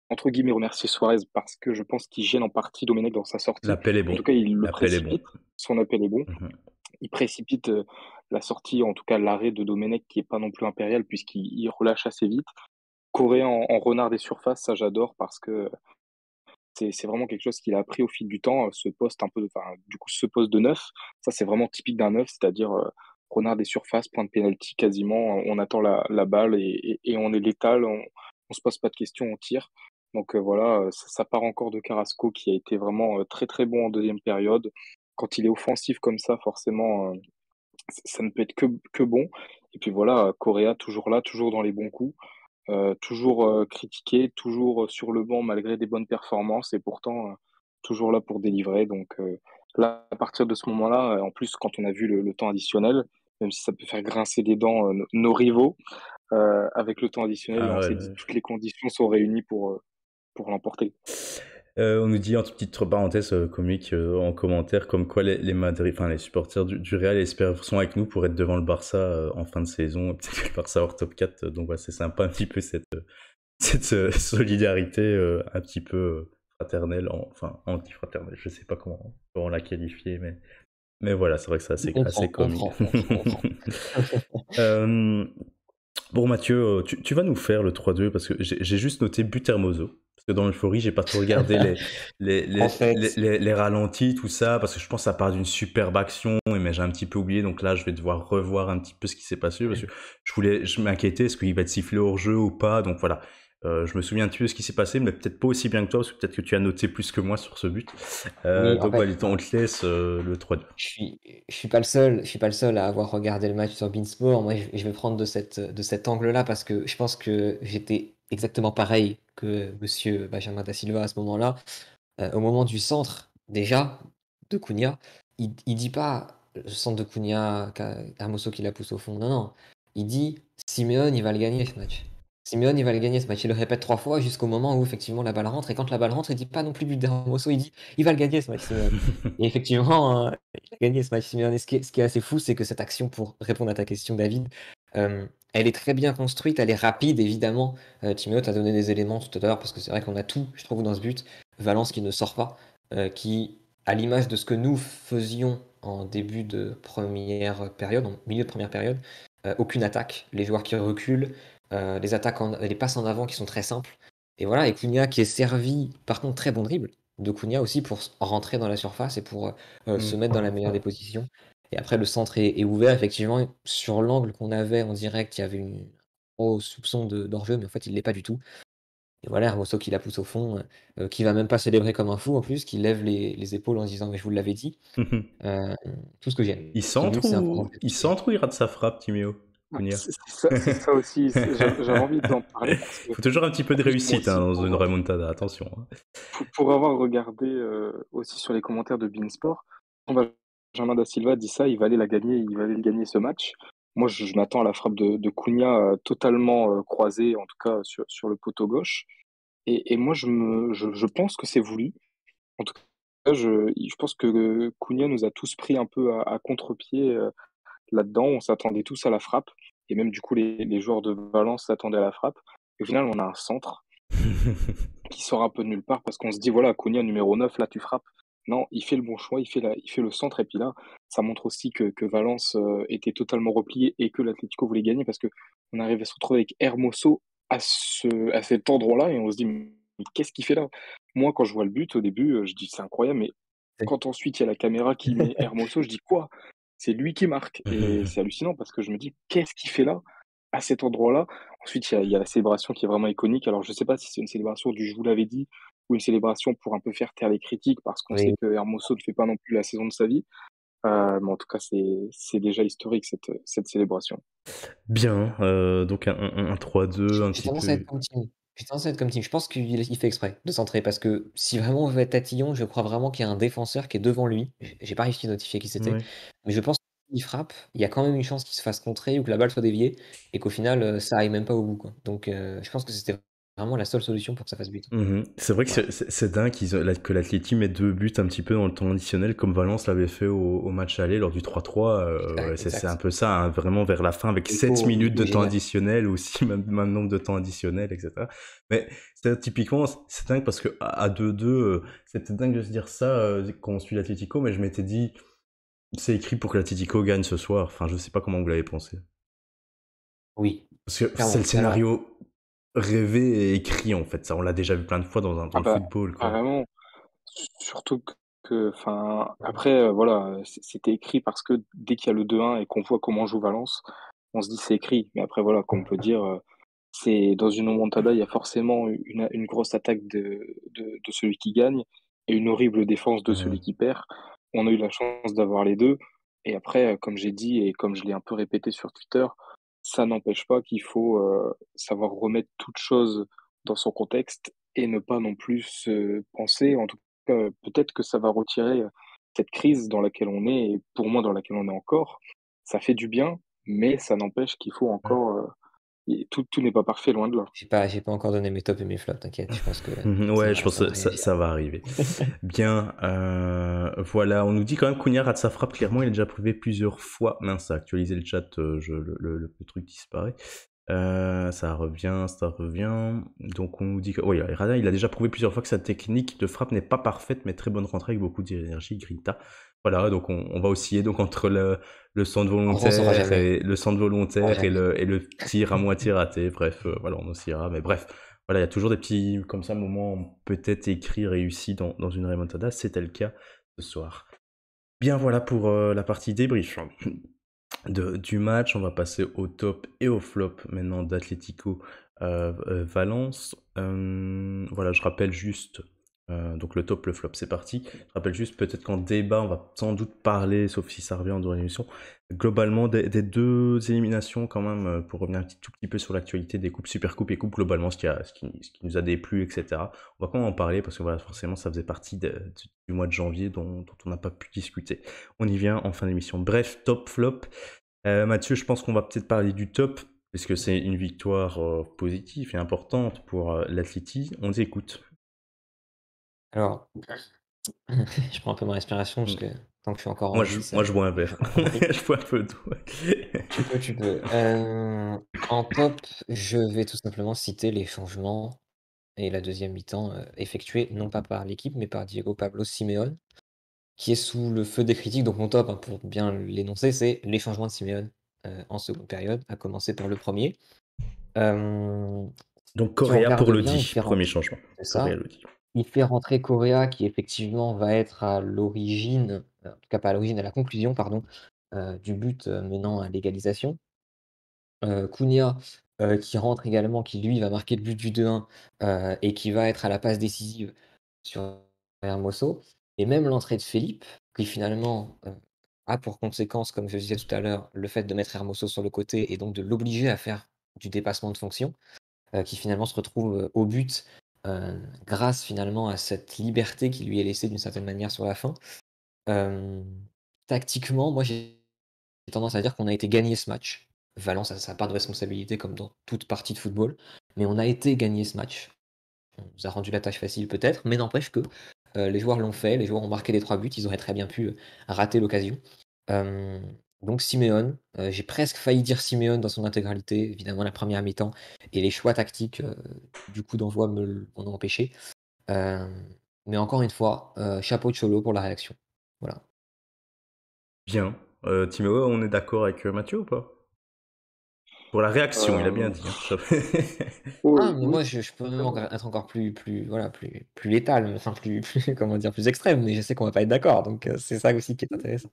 entre guillemets, remercier Suarez parce que je pense qu'il gêne en partie Domenech dans sa sortie. L'appel est En bon. tout cas, il le L'appel est bon. précipite. Son appel est bon. Mhm. Il précipite la sortie, en tout cas l'arrêt de Domenech, qui est pas non plus impérial puisqu'il relâche assez vite. Correa en renard des surfaces, ça j'adore parce que c'est vraiment quelque chose qu'il a appris au fil du temps, ce poste un peu, enfin, du coup, ce poste de neuf, ça c'est vraiment typique d'un neuf, c'est-à-dire renard des surfaces, point de pénalty quasiment, on attend la balle et on est létal, on se pose pas de questions, on tire. Donc voilà, ça part encore de Carrasco qui a été vraiment très très bon en deuxième période. Quand il est offensif comme ça, forcément, ça ne peut être que bon. Et puis voilà, Correa toujours là, toujours dans les bons coups. Toujours critiqué, toujours sur le banc malgré des bonnes performances et pourtant toujours là pour délivrer. Donc là, à partir de ce moment-là, en plus quand on a vu le temps additionnel, même si ça peut faire grincer des dents nos rivaux, avec le temps additionnel, là Ah on ouais, s'est dit toutes les conditions sont réunies pour l'emporter. on nous dit en toute petite parenthèse comique en commentaire comme quoi les Madrid, enfin les supporters du Real sont avec nous pour être devant le Barça en fin de saison, peut-être que le Barça hors top 4, donc ouais, c'est sympa un petit peu cette solidarité un petit peu fraternelle, enfin anti-fraternelle, je sais pas comment la qualifier, mais voilà, c'est vrai que c'est assez On comique. comprend. Bon Mathieu, tu vas nous faire le 3-2 parce que j'ai juste noté but Hermoso. Parce que dans l'euphorie, j'ai pas trop regardé En fait, les ralentis, tout ça, parce que je pense que ça part d'une superbe action, mais j'ai un petit peu oublié, donc là je vais devoir revoir un petit peu ce qui s'est passé, parce que je m'inquiétais, est-ce qu'il va être sifflé hors jeu ou pas, donc voilà. Je me souviens un petit peu de ce qui s'est passé, mais peut-être pas aussi bien que toi, parce que peut-être que tu as noté plus que moi sur ce but. oui, en Donc fait, voilà, on te laisse le 3-2. je suis pas le seul, je suis pas le seul à avoir regardé le match sur Beansport. Moi, je vais prendre de cet angle-là parce que je pense que j'étais exactement pareil que Monsieur Benjamin da Silva à ce moment-là. Au moment du centre, déjà, de Cunha, il dit pas le centre de Cunha, Hermoso qui la pousse au fond. Non, non. Il dit Simeone, il va le gagner ce match. Simeone, il va le gagner ce match. Il le répète 3 fois jusqu'au moment où effectivement la balle rentre. Et quand la balle rentre, il dit pas non plus but d'Hermoso, il dit il va le gagner ce match, Simeone. Et effectivement, il a gagné ce match, Simeone. Et ce qui est assez fou, c'est que cette action, pour répondre à ta question, David, elle est très bien construite, elle est rapide évidemment. Timéo t'a donné des éléments tout à l'heure parce que c'est vrai qu'on a tout, je trouve, dans ce but. Valence qui ne sort pas, qui, à l'image de ce que nous faisions en début de première période, en milieu de première période, aucune attaque, les joueurs qui reculent, les passes en avant qui sont très simples. Et voilà, et Cunha qui est servi, par contre, très bon dribble de Cunha aussi pour rentrer dans la surface et pour se mettre dans la meilleure des positions. Et après, le centre est ouvert. Effectivement, sur l'angle qu'on avait en direct, il y avait un gros soupçon d'enjeu, mais en fait, il ne l'est pas du tout. Et voilà, Hermoso qui la pousse au fond, qui va même pas célébrer comme un fou en plus, qui lève les épaules en se disant mais je vous l'avais dit. Euh, Tout ce que j'aime. Il Ce but, centre c'est un point ou il rate sa frappe, Timéo Ouais, Cunha? c'est ça aussi. J'avais envie d'en parler parce que, Faut toujours un petit peu en de plus, moi réussite aussi, dans une remontada, attention. pour avoir regardé aussi sur les commentaires de Beansport, quand Benjamin Da Silva dit ça, il va aller le gagner ce match. Moi, je m'attends à la frappe de Cunha totalement croisée, en tout cas sur le poteau gauche. Et moi, je pense que c'est voulu. En tout cas, je pense que Cunha nous a tous pris un peu à contre-pied là-dedans. On s'attendait tous à la frappe. Et même, du coup, les joueurs de Valence s'attendaient à la frappe. Et au final, on a un centre qui sort un peu de nulle part parce qu'on se dit, voilà, Cunha numéro 9 là, tu frappes. Non, il fait le bon choix, il fait le centre. Et puis là, ça montre aussi que Valence était totalement replié et que l'Atlético voulait gagner parce que on arrive à se retrouver avec Hermoso à cet endroit-là et on se dit, mais qu'est-ce qu'il fait là? Moi, quand je vois le but au début, je dis, c'est incroyable, mais quand ensuite il y a la caméra qui met Hermoso, je dis, quoi? C'est lui qui marque. Et c'est hallucinant parce que je me dis, qu'est-ce qu'il fait là, à cet endroit-là? Ensuite, il y a la célébration qui est vraiment iconique. Alors, je ne sais pas si c'est une célébration du je vous l'avais dit ou une célébration pour un peu faire taire les critiques parce qu'on sait Oui. que Hermoso ne fait pas non plus la saison de sa vie. Mais en tout cas, c'est déjà historique cette célébration. Bien, donc un 3-2, un J'ai petit tendance à peu. être comme Tim. J'ai tendance à être comme Tim. Je pense qu'il fait exprès de centrer parce que si vraiment on veut être tatillon, je crois vraiment qu'il y a un défenseur qui est devant lui. J'ai pas réussi à notifier qui c'était, Ouais. mais je pense que s'il frappe, il y a quand même une chance qu'il se fasse contrer ou que la balle soit déviée et qu'au final, ça aille même pas au bout, quoi. Donc, je pense que c'était vraiment la seule solution pour que ça fasse but. C'est vrai que Voilà. c'est dingue que l'Atleti mette 2 buts un petit peu dans le temps additionnel comme Valence l'avait fait au match aller lors du 3-3. Ouais, c'est un Exact. peu ça, hein, vraiment vers la fin avec 7 minutes Il de est temps génial. additionnel ou aussi même nombre de temps additionnel, etc. Mais typiquement, c'est dingue parce que à 2-2, c'était dingue de se dire ça quand on suit l'Atlético, mais je m'étais dit, c'est écrit pour que l'Atlético gagne ce soir. Enfin, je sais pas comment vous l'avez pensé. Oui, Parce que c'est le clairement. Alors, scénario rêvé et écrit en fait. Ça, on l'a déjà vu plein de fois dans Ah le bah, football, quoi. carrément. Surtout enfin, après, voilà, c'était écrit parce que dès qu'il y a le 2-1 et qu'on voit comment joue Valence, on se dit c'est écrit. Mais après, voilà, comme on peut dire, c'est dans une remontada, il y a forcément une grosse attaque de celui qui gagne et une horrible défense de celui Mhm. qui perd. On a eu la chance d'avoir les deux. Et après, comme j'ai dit et comme je l'ai un peu répété sur Twitter, ça n'empêche pas qu'il faut savoir remettre toute chose dans son contexte et ne pas non plus se penser, en tout cas, peut-être que ça va retirer cette crise dans laquelle on est, et pour moi dans laquelle on est encore. Ça fait du bien, mais ça n'empêche qu'il faut encore tout n'est pas parfait, loin de là. j'ai pas encore donné mes tops et mes flops, t'inquiète. Je pense que ça Ouais, je va, pense ça va que réagir. ça va arriver. Bien, voilà, on nous dit quand même Cunha rate sa frappe, clairement, il a déjà prouvé plusieurs fois. Mince, ça a actualisé le chat, le truc disparaît. Ça revient. Donc on nous dit que oui, Rada, il a déjà prouvé plusieurs fois que sa technique de frappe n'est pas parfaite, mais très bonne rentrée avec beaucoup d'énergie, Grinta. Voilà, donc on va osciller donc entre le centre On saura volontaire jamais. et le centre On saura volontaire jamais. et le tir à moitié raté. Bref, voilà, on oscillera. Mais bref, voilà, il y a toujours des petits comme ça moments peut-être écrits réussis dans une remontada. C'était le cas ce soir. Bien, voilà pour la partie débrief du match. On va passer au top et au flop maintenant d'Atlético Valence. Voilà, je rappelle juste, donc le top, le flop, c'est parti. Je rappelle juste, peut-être qu'en débat, on va sans doute parler, sauf si ça revient en dehors de l'émission, globalement des deux éliminations quand même, pour revenir un tout petit peu sur l'actualité des coupes, Supercoupe et Coupe, globalement, ce qui nous a déplu, etc. On va quand même en parler parce que voilà, forcément, ça faisait partie du mois de janvier dont on n'a pas pu discuter. On y vient en fin d'émission. Bref, top, flop. Mathieu, je pense qu'on va peut-être parler du top, puisque c'est une victoire positive et importante pour l'Atleti. On t'écoute. Alors, Je prends un peu ma respiration parce Mm. que tant que je suis encore en vie, Moi, je bois un c'est verre. un peu compliqué. Je bois un peu d'eau. Tu peux. En top, je vais tout simplement citer les changements et la deuxième mi-temps effectuée non pas par l'équipe, mais par Diego Pablo Simeone, qui est sous le feu des critiques. Donc mon top, hein, pour bien l'énoncer, c'est les changements de Simeone en seconde période, à commencer par le premier. Euh, Donc, Si on Correa pour regarde bien, il Lodi, fait premier rentrer, changement. c'est Correa ça, Lodi. il fait rentrer Correa qui effectivement va être à l'origine, en tout cas pas à l'origine, à la conclusion, pardon, du but menant à l'égalisation. Cunha, qui rentre également, qui lui va marquer le but du 2-1 et qui va être à la passe décisive sur Hermoso. Et même l'entrée de Felipe, qui finalement a pour conséquence, comme je disais tout à l'heure, le fait de mettre Hermoso sur le côté et donc de l'obliger à faire du dépassement de fonction, qui finalement se retrouve au but grâce finalement à cette liberté qui lui est laissée d'une certaine manière sur la fin. Euh, Tactiquement, moi j'ai tendance à dire qu'on a été gagné ce match. Valence a sa part de responsabilité comme dans toute partie de football, mais on a été gagné ce match. On nous a rendu la tâche facile peut-être, mais n'empêche que les joueurs l'ont fait, les joueurs ont marqué les 3 buts, ils auraient très bien pu rater l'occasion. Euh, donc Simeone, j'ai presque failli dire Simeone dans son intégralité, évidemment la première mi-temps, et les choix tactiques du coup d'envoi m'en ont empêché. Euh, mais encore une fois, chapeau de Cholo pour la réaction. Voilà. Bien. Timéo, on est d'accord avec Mathieu ou pas? Pour la réaction, il a bien Euh, dit. Hein. Ah, oui, mais oui, moi, je peux même vraiment. être encore voilà, plus létal, enfin, comment dire, plus extrême, mais je sais qu'on va pas être d'accord, donc c'est ça aussi qui est intéressant.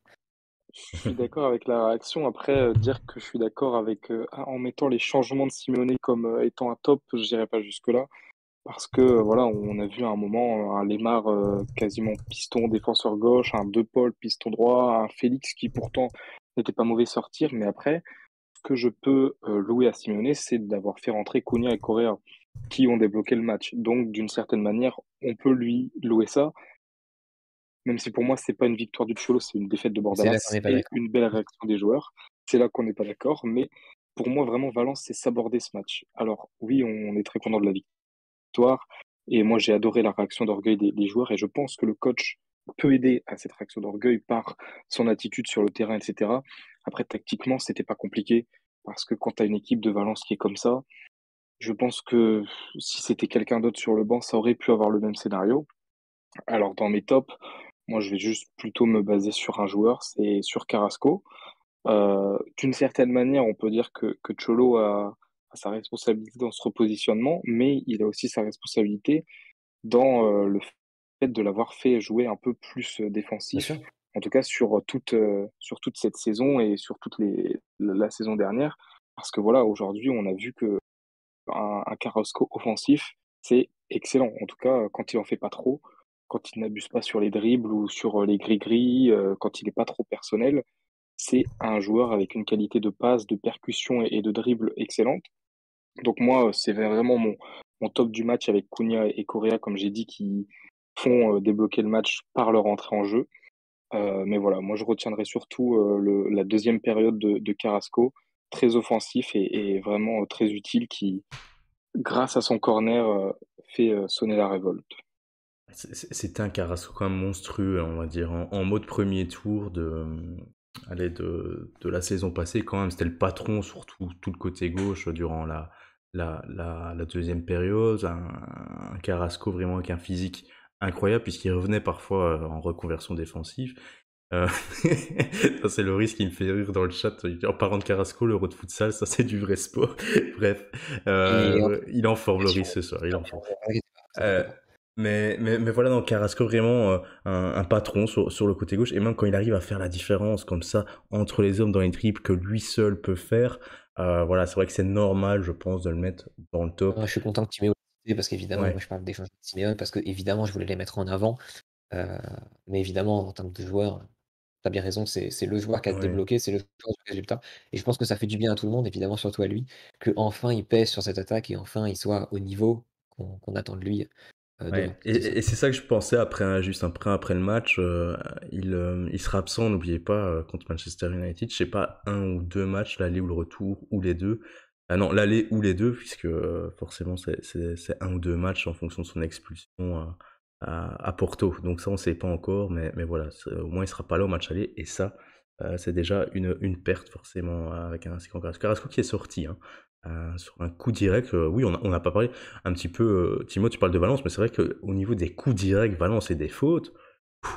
Je suis d'accord avec la réaction. Après, dire que je suis d'accord avec en mettant les changements de Simeone comme étant un top, je n'irai pas jusque-là. Parce que voilà, on a vu à un moment un Lemar quasiment piston défenseur gauche, un De Paul piston droit, un Félix qui pourtant n'était pas mauvais sortir. Mais après, ce que je peux louer à Simeone, c'est d'avoir fait rentrer Cunha et Correa qui ont débloqué le match. Donc, d'une certaine manière, on peut lui louer ça. Même si pour moi, c'est pas une victoire du Cholo, c'est une défaite de C'est là qu'on Bordalas n'est pas et d'accord. une belle réaction des joueurs. C'est là qu'on n'est pas d'accord. Mais pour moi, vraiment, Valence, c'est s'aborder ce match. Alors, oui, on est très content de la victoire. Et moi, j'ai adoré la réaction d'orgueil des joueurs. Et je pense que le coach peut aider à cette réaction d'orgueil par son attitude sur le terrain, etc. Après, tactiquement, c'était pas compliqué. Parce que quand tu as une équipe de Valence qui est comme ça, je pense que si c'était quelqu'un d'autre sur le banc, ça aurait pu avoir le même scénario. Alors, dans mes tops, moi, je vais juste plutôt me baser sur un joueur, c'est sur Carrasco. D'une certaine manière, on peut dire que Cholo a sa responsabilité dans ce repositionnement, mais il a aussi sa responsabilité dans le fait de l'avoir fait jouer un peu plus Bien défensif, sûr. en tout cas sur toute cette saison et sur la saison dernière. Parce que voilà, aujourd'hui, on a vu que un Carrasco offensif, c'est excellent. En tout cas, quand il en fait pas trop, quand il n'abuse pas sur les dribbles ou sur les gris-gris, quand il n'est pas trop personnel, c'est un joueur avec une qualité de passe, de percussion et de dribble excellente. Donc moi, c'est vraiment mon top du match avec Cunha et Correa, comme j'ai dit, qui font débloquer le match par leur entrée en jeu. Mais voilà, moi je retiendrai surtout la deuxième période de Carrasco, très offensif et vraiment très utile, qui, grâce à son corner, fait sonner la révolte. C'était un Carrasco quand même monstrueux, on va dire, en mode premier tour allez, de la saison passée quand même. C'était le patron sur tout le côté gauche durant la deuxième période. Un Carrasco vraiment avec un physique incroyable puisqu'il revenait parfois en reconversion défensive. Euh, ça, c'est Loris qui me fait rire dans le chat. En parlant de Carrasco, l'Euro de futsal, ça c'est du vrai sport. Bref, Il est en il est en forme, progression. Loris, ce soir. Il est en forme. Vous inquiétez Euh, pas. mais voilà, dans Carrasco, vraiment un patron sur le côté gauche. Et même quand il arrive à faire la différence comme ça entre les hommes dans les triples que lui seul peut faire, voilà, c'est vrai que c'est normal, je pense, de le mettre dans le top. Non, je suis content que tu m'aies cité parce qu'évidemment, moi Ouais, je parle des changements de Simeone parce que évidemment je voulais les mettre en avant. Euh, mais évidemment, en termes de joueurs, tu as bien raison, c'est le joueur qui a ouais. débloqué, c'est le joueur du résultat. Et je pense que ça fait du bien à tout le monde, évidemment, surtout à lui, que enfin il pèse sur cette attaque et enfin il soit au niveau qu'on attend de lui demain. Ouais. C'est ça. Et c'est ça que je pensais juste après le match. Il sera absent, n'oubliez pas, contre Manchester United. Je sais pas, un ou deux matchs, l'aller ou le retour, ou les deux. Ah non, l'aller ou les deux, puisque forcément c'est un ou deux matchs en fonction de son expulsion à Porto. Donc ça, on ne sait pas encore, mais voilà, au moins il sera pas là au match aller. Et ça, c'est déjà une perte forcément avec un si grand Carrasco. Carrasco qui est sorti hein, sur un coup direct. Oui, on n'a pas parlé un petit peu. Timo, tu parles de Valence, mais c'est vrai qu'au niveau des coups directs, Valence et des fautes,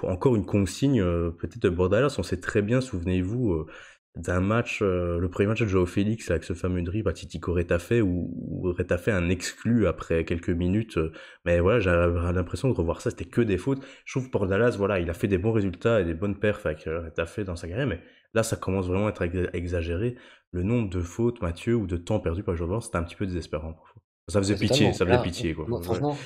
encore une consigne peut-être de Bordalas. On sait très bien, souvenez-vous, d'un match, le premier match de Joao Félix avec ce fameux dribble à Titico Retafe où Retafe a un exclu après quelques minutes. Mais voilà, j'avais l'impression de revoir ça, c'était que des fautes. Je trouve que Bordalas, voilà, il a fait des bons résultats et des bonnes perfs avec Retafe dans sa carrière, mais là, ça commence vraiment à être exagéré. Le nombre de fautes, Mathieu, ou de temps perdu par le joueur de Valence, c'était un petit peu désespérant parfois. Ça faisait pitié, Totalement. ça faisait Là, pitié, quoi. moi, Ouais. franchement,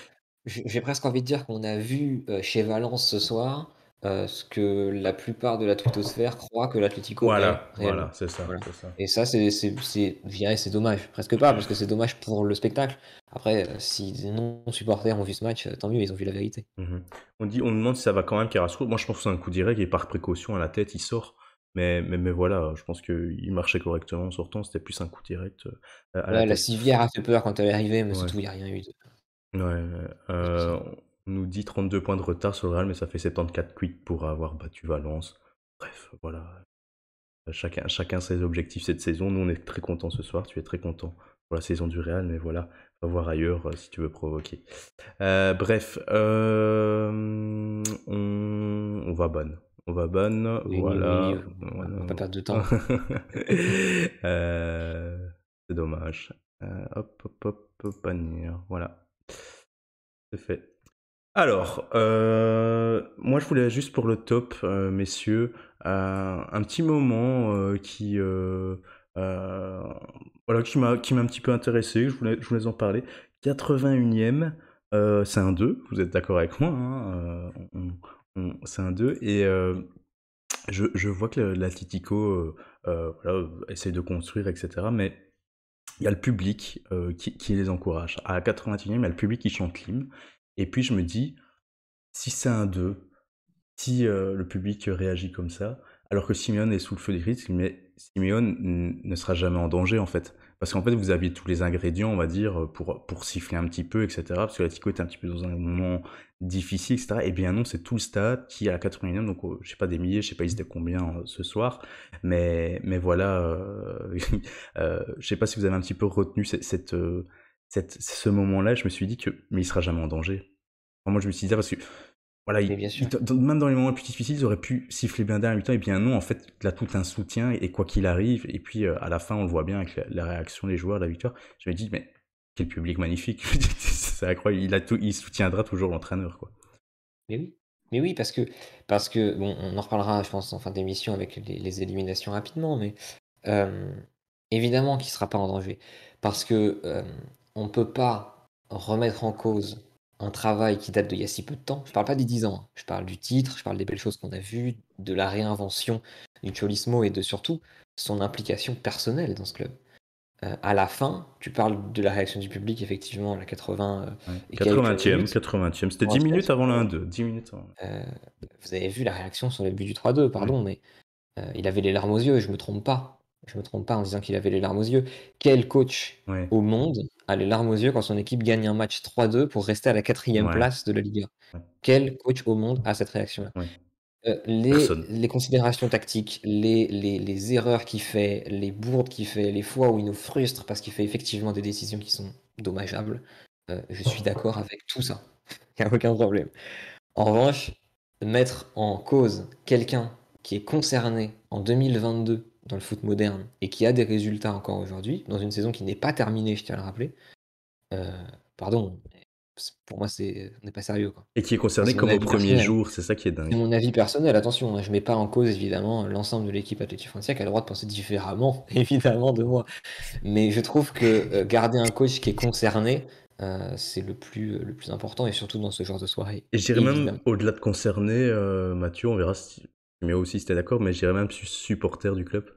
j'ai presque envie de dire qu'on a vu chez Valence ce soir ce que la plupart de la twittosphère croit que l'Atlético est réellement. Voilà, c'est ça, Voilà. c'est ça. Et ça, je dirais, c'est dommage. Presque pas, parce que c'est dommage pour le spectacle. Après, si des non-supporters ont vu ce match, tant mieux, ils ont vu la vérité. Mhm. On demande si ça va quand même Carrasco. Moi, je pense que c'est un coup direct et par précaution à la tête, il sort. Mais voilà, je pense qu'il marchait correctement en sortant. C'était plus un coup direct à la Ouais, la tête. civière a fait peur quand elle est arrivée, mais c'est Ouais. tout, il n'y a rien eu Ouais. de spécial. On nous dit 32 points de retard sur le Real, mais ça fait 74 quits pour avoir battu Valence. Bref, voilà. Chacun ses objectifs cette saison. Nous, on est très contents ce soir. Tu es très content pour la saison du Real, mais voilà, va voir ailleurs si tu veux provoquer. Bref, on va bonne. On va bonne, Oui, voilà. on Voilà. va pas perdre de temps. C'est dommage. Hop, hop, hop, panier. Voilà, c'est fait. Alors, moi je voulais juste pour le top, messieurs, un petit moment euh, voilà, qui m'a un petit peu intéressé, je voulais en parler. 81e, c'est un 2, vous êtes d'accord avec moi, hein, c'est un 2, et je vois que l'Atlético voilà, essaie de construire, etc. Mais il y a le public qui les encourage. À 81e, il y a le public qui chante l'hymne. Et puis je me dis, si c'est un 2, si le public réagit comme ça, alors que Simeone est sous le feu des critiques, mais Simeone ne sera jamais en danger en fait. Parce qu'en fait, vous aviez tous les ingrédients, on va dire, pour siffler un petit peu, etc. Parce que l'Atlético était un petit peu dans un moment difficile, etc. Et bien non, c'est tout le stade qui est à 81e, donc je sais pas des milliers, je sais pas ils étaient combien ce soir, mais voilà, je sais pas si vous avez un petit peu retenu ce moment-là, je me suis dit que, mais il sera jamais en danger. Enfin, moi, je me suis dit ça parce que voilà, Mais bien sûr. même dans les moments les plus difficiles, ils auraient pu siffler bien derrière mi-temps, et bien non, en fait, il a tout un soutien, et quoi qu'il arrive, et puis à la fin, on le voit bien avec la réaction des joueurs, la victoire, je me dis, mais quel public magnifique, c'est incroyable, il soutiendra toujours l'entraîneur, quoi. Mais oui. Mais oui, parce que bon, on en reparlera, je pense, en fin d'émission avec les éliminations rapidement, mais euh, évidemment qu'il ne sera pas en danger. Parce que on ne peut pas remettre en cause un travail qui date d'il y a si peu de temps. Je parle pas des 10 ans, hein. Je parle du titre, je parle des belles choses qu'on a vues, de la réinvention du Cholismo et de surtout son implication personnelle dans ce club. À la fin, tu parles de la réaction du public, effectivement, à la 80 Ouais. et quelques 80e, minutes. 80e, c'était 10 90e, minutes avant la 1-2, 10 minutes avant. vous avez vu la réaction sur le but du 3-2, Ouais. pardon, mais il avait les larmes aux yeux, je me trompe pas. Je me trompe pas en disant qu'il avait les larmes aux yeux. Quel coach Ouais. au monde a les larmes aux yeux quand son équipe gagne un match 3-2 pour rester à la 4e Ouais. place de la Liga? Ouais. Quel coach au monde a cette réaction-là? Ouais. Les, Personne. les considérations tactiques, les erreurs qu'il fait, les bourdes qu'il fait, les fois où il nous frustre parce qu'il fait effectivement des décisions qui sont dommageables, je suis d'accord avec tout ça. Il n'y a aucun problème. En revanche, mettre en cause quelqu'un qui est concerné en 2022 dans le foot moderne et qui a des résultats encore aujourd'hui, dans une saison qui n'est pas terminée, je tiens à le rappeler, euh, pardon, pour moi, on n'est pas sérieux, quoi. Et qui est Enfin, concerné c'est mon comme au avis premier personnel. jour, c'est ça qui est C'est dingue. mon avis personnel, attention, hein, je mets pas en cause évidemment l'ensemble de l'équipe Athletic Frontier qui a le droit de penser différemment, évidemment, de moi. Mais je trouve que garder un coach qui est concerné, c'est le plus important et surtout dans ce genre de soirée, Et je dirais même, évidemment. au-delà de concerné, Mathieu, on verra si, mais aussi si t'es d'accord, mais je dirais même supporter du club.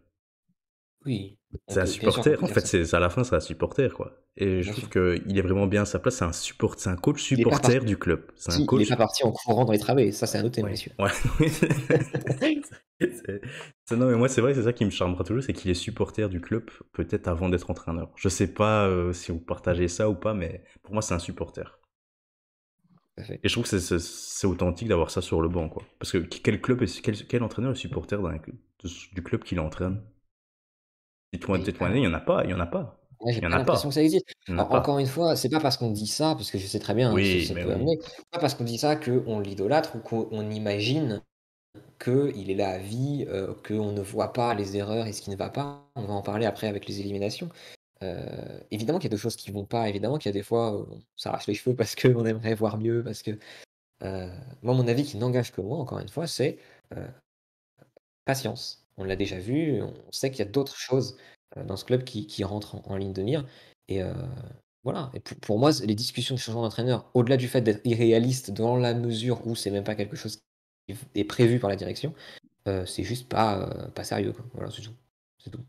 Oui, C'est un bien sûr qu'on supporter, peut en dire fait, ça, à la fin, c'est un supporter, quoi. Et je bien trouve sûr. qu'il est vraiment bien à sa place, c'est un coach Il est pas supporter du club. C'est un parti, il est coach. pas parti en courant dans les travées, ça c'est à noter, Ouais, messieurs. ouais. Non, mais moi, c'est vrai, c'est ça qui me charmera toujours, c'est qu'il est supporter du club, peut-être avant d'être entraîneur. Je sais pas si vous partagez ça ou pas, mais pour moi, c'est un supporter. tout à fait. Et je trouve que c'est authentique d'avoir ça sur le banc, quoi. Parce que quel club, quel entraîneur est supporter du club qui l'entraîne? Et Témoigner, il y en a pas, il y en a pas. moi, j'ai Il y en pas a l'impression que pas. ça existe. Il y en a Alors, encore pas. une fois, c'est pas parce qu'on dit ça, parce que je sais très bien hein, ce que Oui, ça mais peut oui. amener, c'est pas parce qu'on dit ça qu'on l'idolâtre ou qu'on imagine qu'il est là à vie, qu'on ne voit pas les erreurs et ce qui ne va pas. On va en parler après avec les éliminations. Évidemment qu'il y a des choses qui vont pas, évidemment qu'il y a des fois, on s'arrache les cheveux parce qu'on aimerait voir mieux, parce que moi, mon avis qui n'engage que moi, encore une fois, c'est euh, patience. On l'a déjà vu, on sait qu'il y a d'autres choses dans ce club qui rentrent en ligne de mire. Et voilà. Et pour moi, les discussions de changement d'entraîneur, au-delà du fait d'être irréaliste dans la mesure où c'est même pas quelque chose qui est prévu par la direction, c'est juste pas sérieux, quoi. Voilà, c'est tout. C'est tout.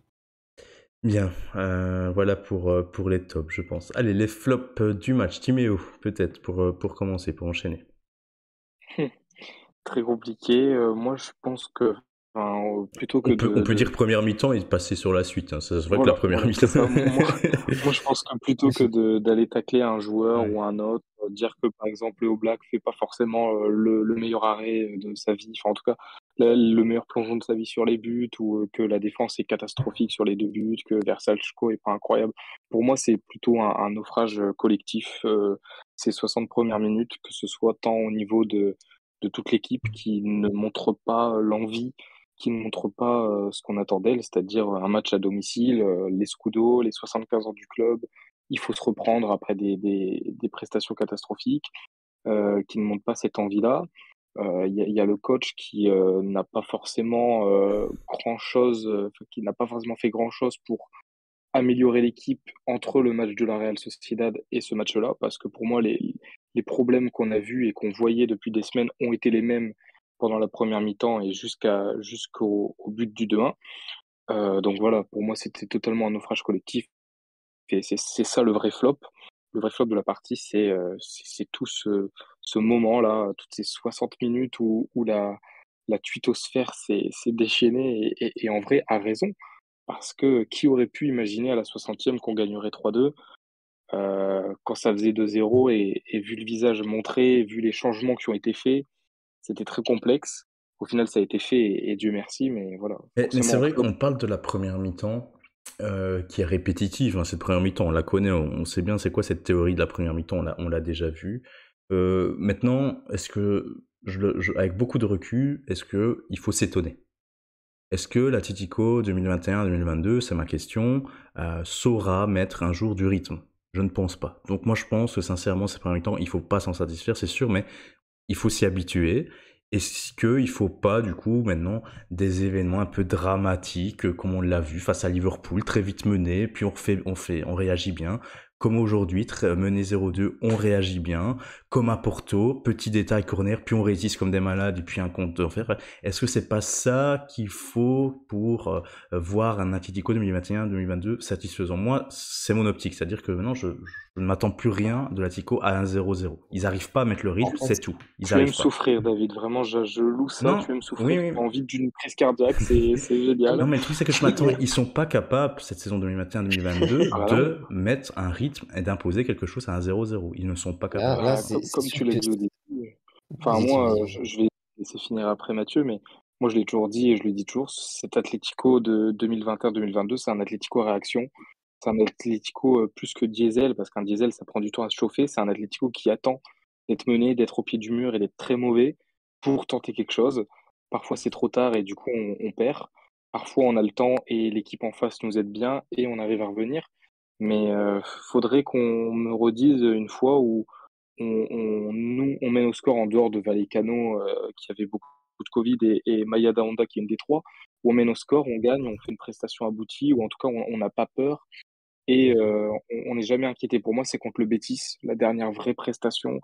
Bien, voilà pour les tops, je pense. Allez, les flops du match. Timéo, peut-être, pour commencer, pour enchaîner. Très compliqué. Moi, je pense que, enfin, plutôt que On peut dire première mi-temps et passer sur la suite, hein. C'est vrai que la première voilà, mi-temps. c'est ça. Moi, je pense que plutôt que d'aller tacler un joueur Ouais. ou un autre, dire que par exemple Léo Black fait pas forcément le meilleur arrêt de sa vie, enfin en tout cas le meilleur plongeon de sa vie sur les buts, ou que la défense est catastrophique sur les deux buts, que Versalchko est pas incroyable. Pour moi, c'est plutôt un naufrage collectif ces 60 premières minutes, que ce soit tant au niveau de toute l'équipe qui ne montre pas l'envie, qui ne montre pas ce qu'on attend d'elle, c'est-à-dire un match à domicile, les Scudettos, les 75 ans du club. Il faut se reprendre après des prestations catastrophiques, qui ne montrent pas cette envie-là. Il y a le coach qui n'a pas forcément grand-chose, qui n'a pas forcément fait grand-chose pour améliorer l'équipe entre le match de la Real Sociedad et ce match-là, parce que pour moi, les problèmes qu'on a vus et qu'on voyait depuis des semaines ont été les mêmes pendant la première mi-temps et jusqu'au but du 2-1. Donc voilà, pour moi, c'était totalement un naufrage collectif et c'est ça le vrai flop. Le vrai flop de la partie, c'est tout ce moment-là, toutes ces 60 minutes où la tuitosphère s'est déchaînée et en vrai, a raison. Parce que qui aurait pu imaginer à la 60e qu'on gagnerait 3-2 quand ça faisait 2-0 et vu le visage montré, vu les changements qui ont été faits, c'était très complexe. Au final, ça a été fait et Dieu merci, mais voilà, Mais c'est forcément, vrai qu'on parle de la première mi-temps qui est répétitive, hein, cette première mi-temps, on la connaît, on sait bien c'est quoi cette théorie de la première mi-temps, on l'a déjà vue. Maintenant, est-ce que, avec beaucoup de recul, est-ce que il faut s'étonner? Est-ce que l'Atlético 2021-2022, c'est ma question, saura mettre un jour du rythme? Je ne pense pas. Donc moi je pense que sincèrement, ces premiers temps, il faut pas s'en satisfaire, c'est sûr, mais il faut s'y habituer. Est-ce qu'il faut pas, du coup, maintenant, des événements un peu dramatiques, comme on l'a vu face à Liverpool, très vite mené, puis on réagit bien. Comme aujourd'hui, mené 0-2, on réagit bien. Comme à Porto, petit détail corner, puis on résiste comme des malades, et puis un compte d'enfer. Est-ce que c'est pas ça qu'il faut pour voir un Atlético 2021-2022 satisfaisant? Moi, c'est mon optique, c'est-à-dire que maintenant, je ne m'attends plus rien de l'Atlético à un 0-0. Ils arrivent pas à mettre le en rythme, fait, c'est tout. Ils tu aimes arrivent pas. souffrir, David. Vraiment, je loue ça. Non, Tu aimes oui, souffrir. oui. Tu as envie d'une crise cardiaque. C'est génial. Non, mais le truc, c'est que je m'attends, ils sont pas capables, cette saison 2021-2022, Voilà. de mettre un rythme et d'imposer quelque chose à un 0-0. Ils ne sont pas capables. Là, Bah, c'est comme sûr tu l'as que. dit au début. Enfin, Vas-y, moi, vas-y, vas-y. je vais laisser finir après Mathieu, mais moi, je l'ai toujours dit et je le dis toujours, cet Atlético de 2021-2022, c'est un Atlético à réaction. C'est un Atlético plus que diesel, parce qu'un diesel, ça prend du temps à se chauffer. C'est un Atlético qui attend d'être mené, d'être au pied du mur et d'être très mauvais pour tenter quelque chose. Parfois, c'est trop tard et du coup, on perd. Parfois, on a le temps et l'équipe en face nous aide bien et on arrive à revenir. Mais faudrait qu'on me redise une fois où on mène au score en dehors de Vallecano, qui avait beaucoup de Covid, et Mayada Honda, qui est une des trois, où on mène au score, on gagne, on fait une prestation aboutie, ou en tout cas, on n'a pas peur, et on n'est jamais inquiété. Pour moi, c'est contre le Betis, la dernière vraie prestation,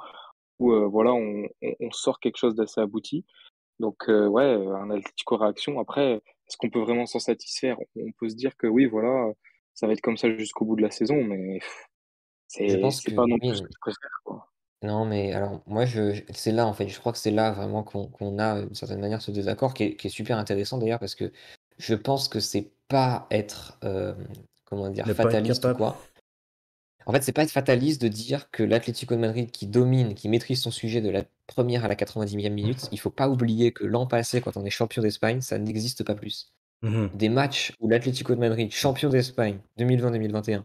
où voilà, on sort quelque chose d'assez abouti. Donc, ouais, un Atlético réaction. Après, est-ce qu'on peut vraiment s'en satisfaire? On peut se dire que oui, voilà, ça va être comme ça jusqu'au bout de la saison, mais Je c'est pense c'est que pas non plus oui. ce que je préfère, quoi. Non, mais alors, moi, c'est là, en fait, je crois que c'est là vraiment qu'on a, d'une certaine manière, ce désaccord qui est super intéressant d'ailleurs, parce que je pense que c'est pas être, comment dire, Ne pas être fataliste ou capable. quoi. En fait, c'est pas être fataliste de dire que l'Atlético de Madrid qui domine, qui maîtrise son sujet de la première à la 90e minute, il faut pas oublier que l'an passé, quand on est champion d'Espagne, ça n'existe pas plus. Mhm. Des matchs où l'Atlético de Madrid, champion d'Espagne 2020-2021,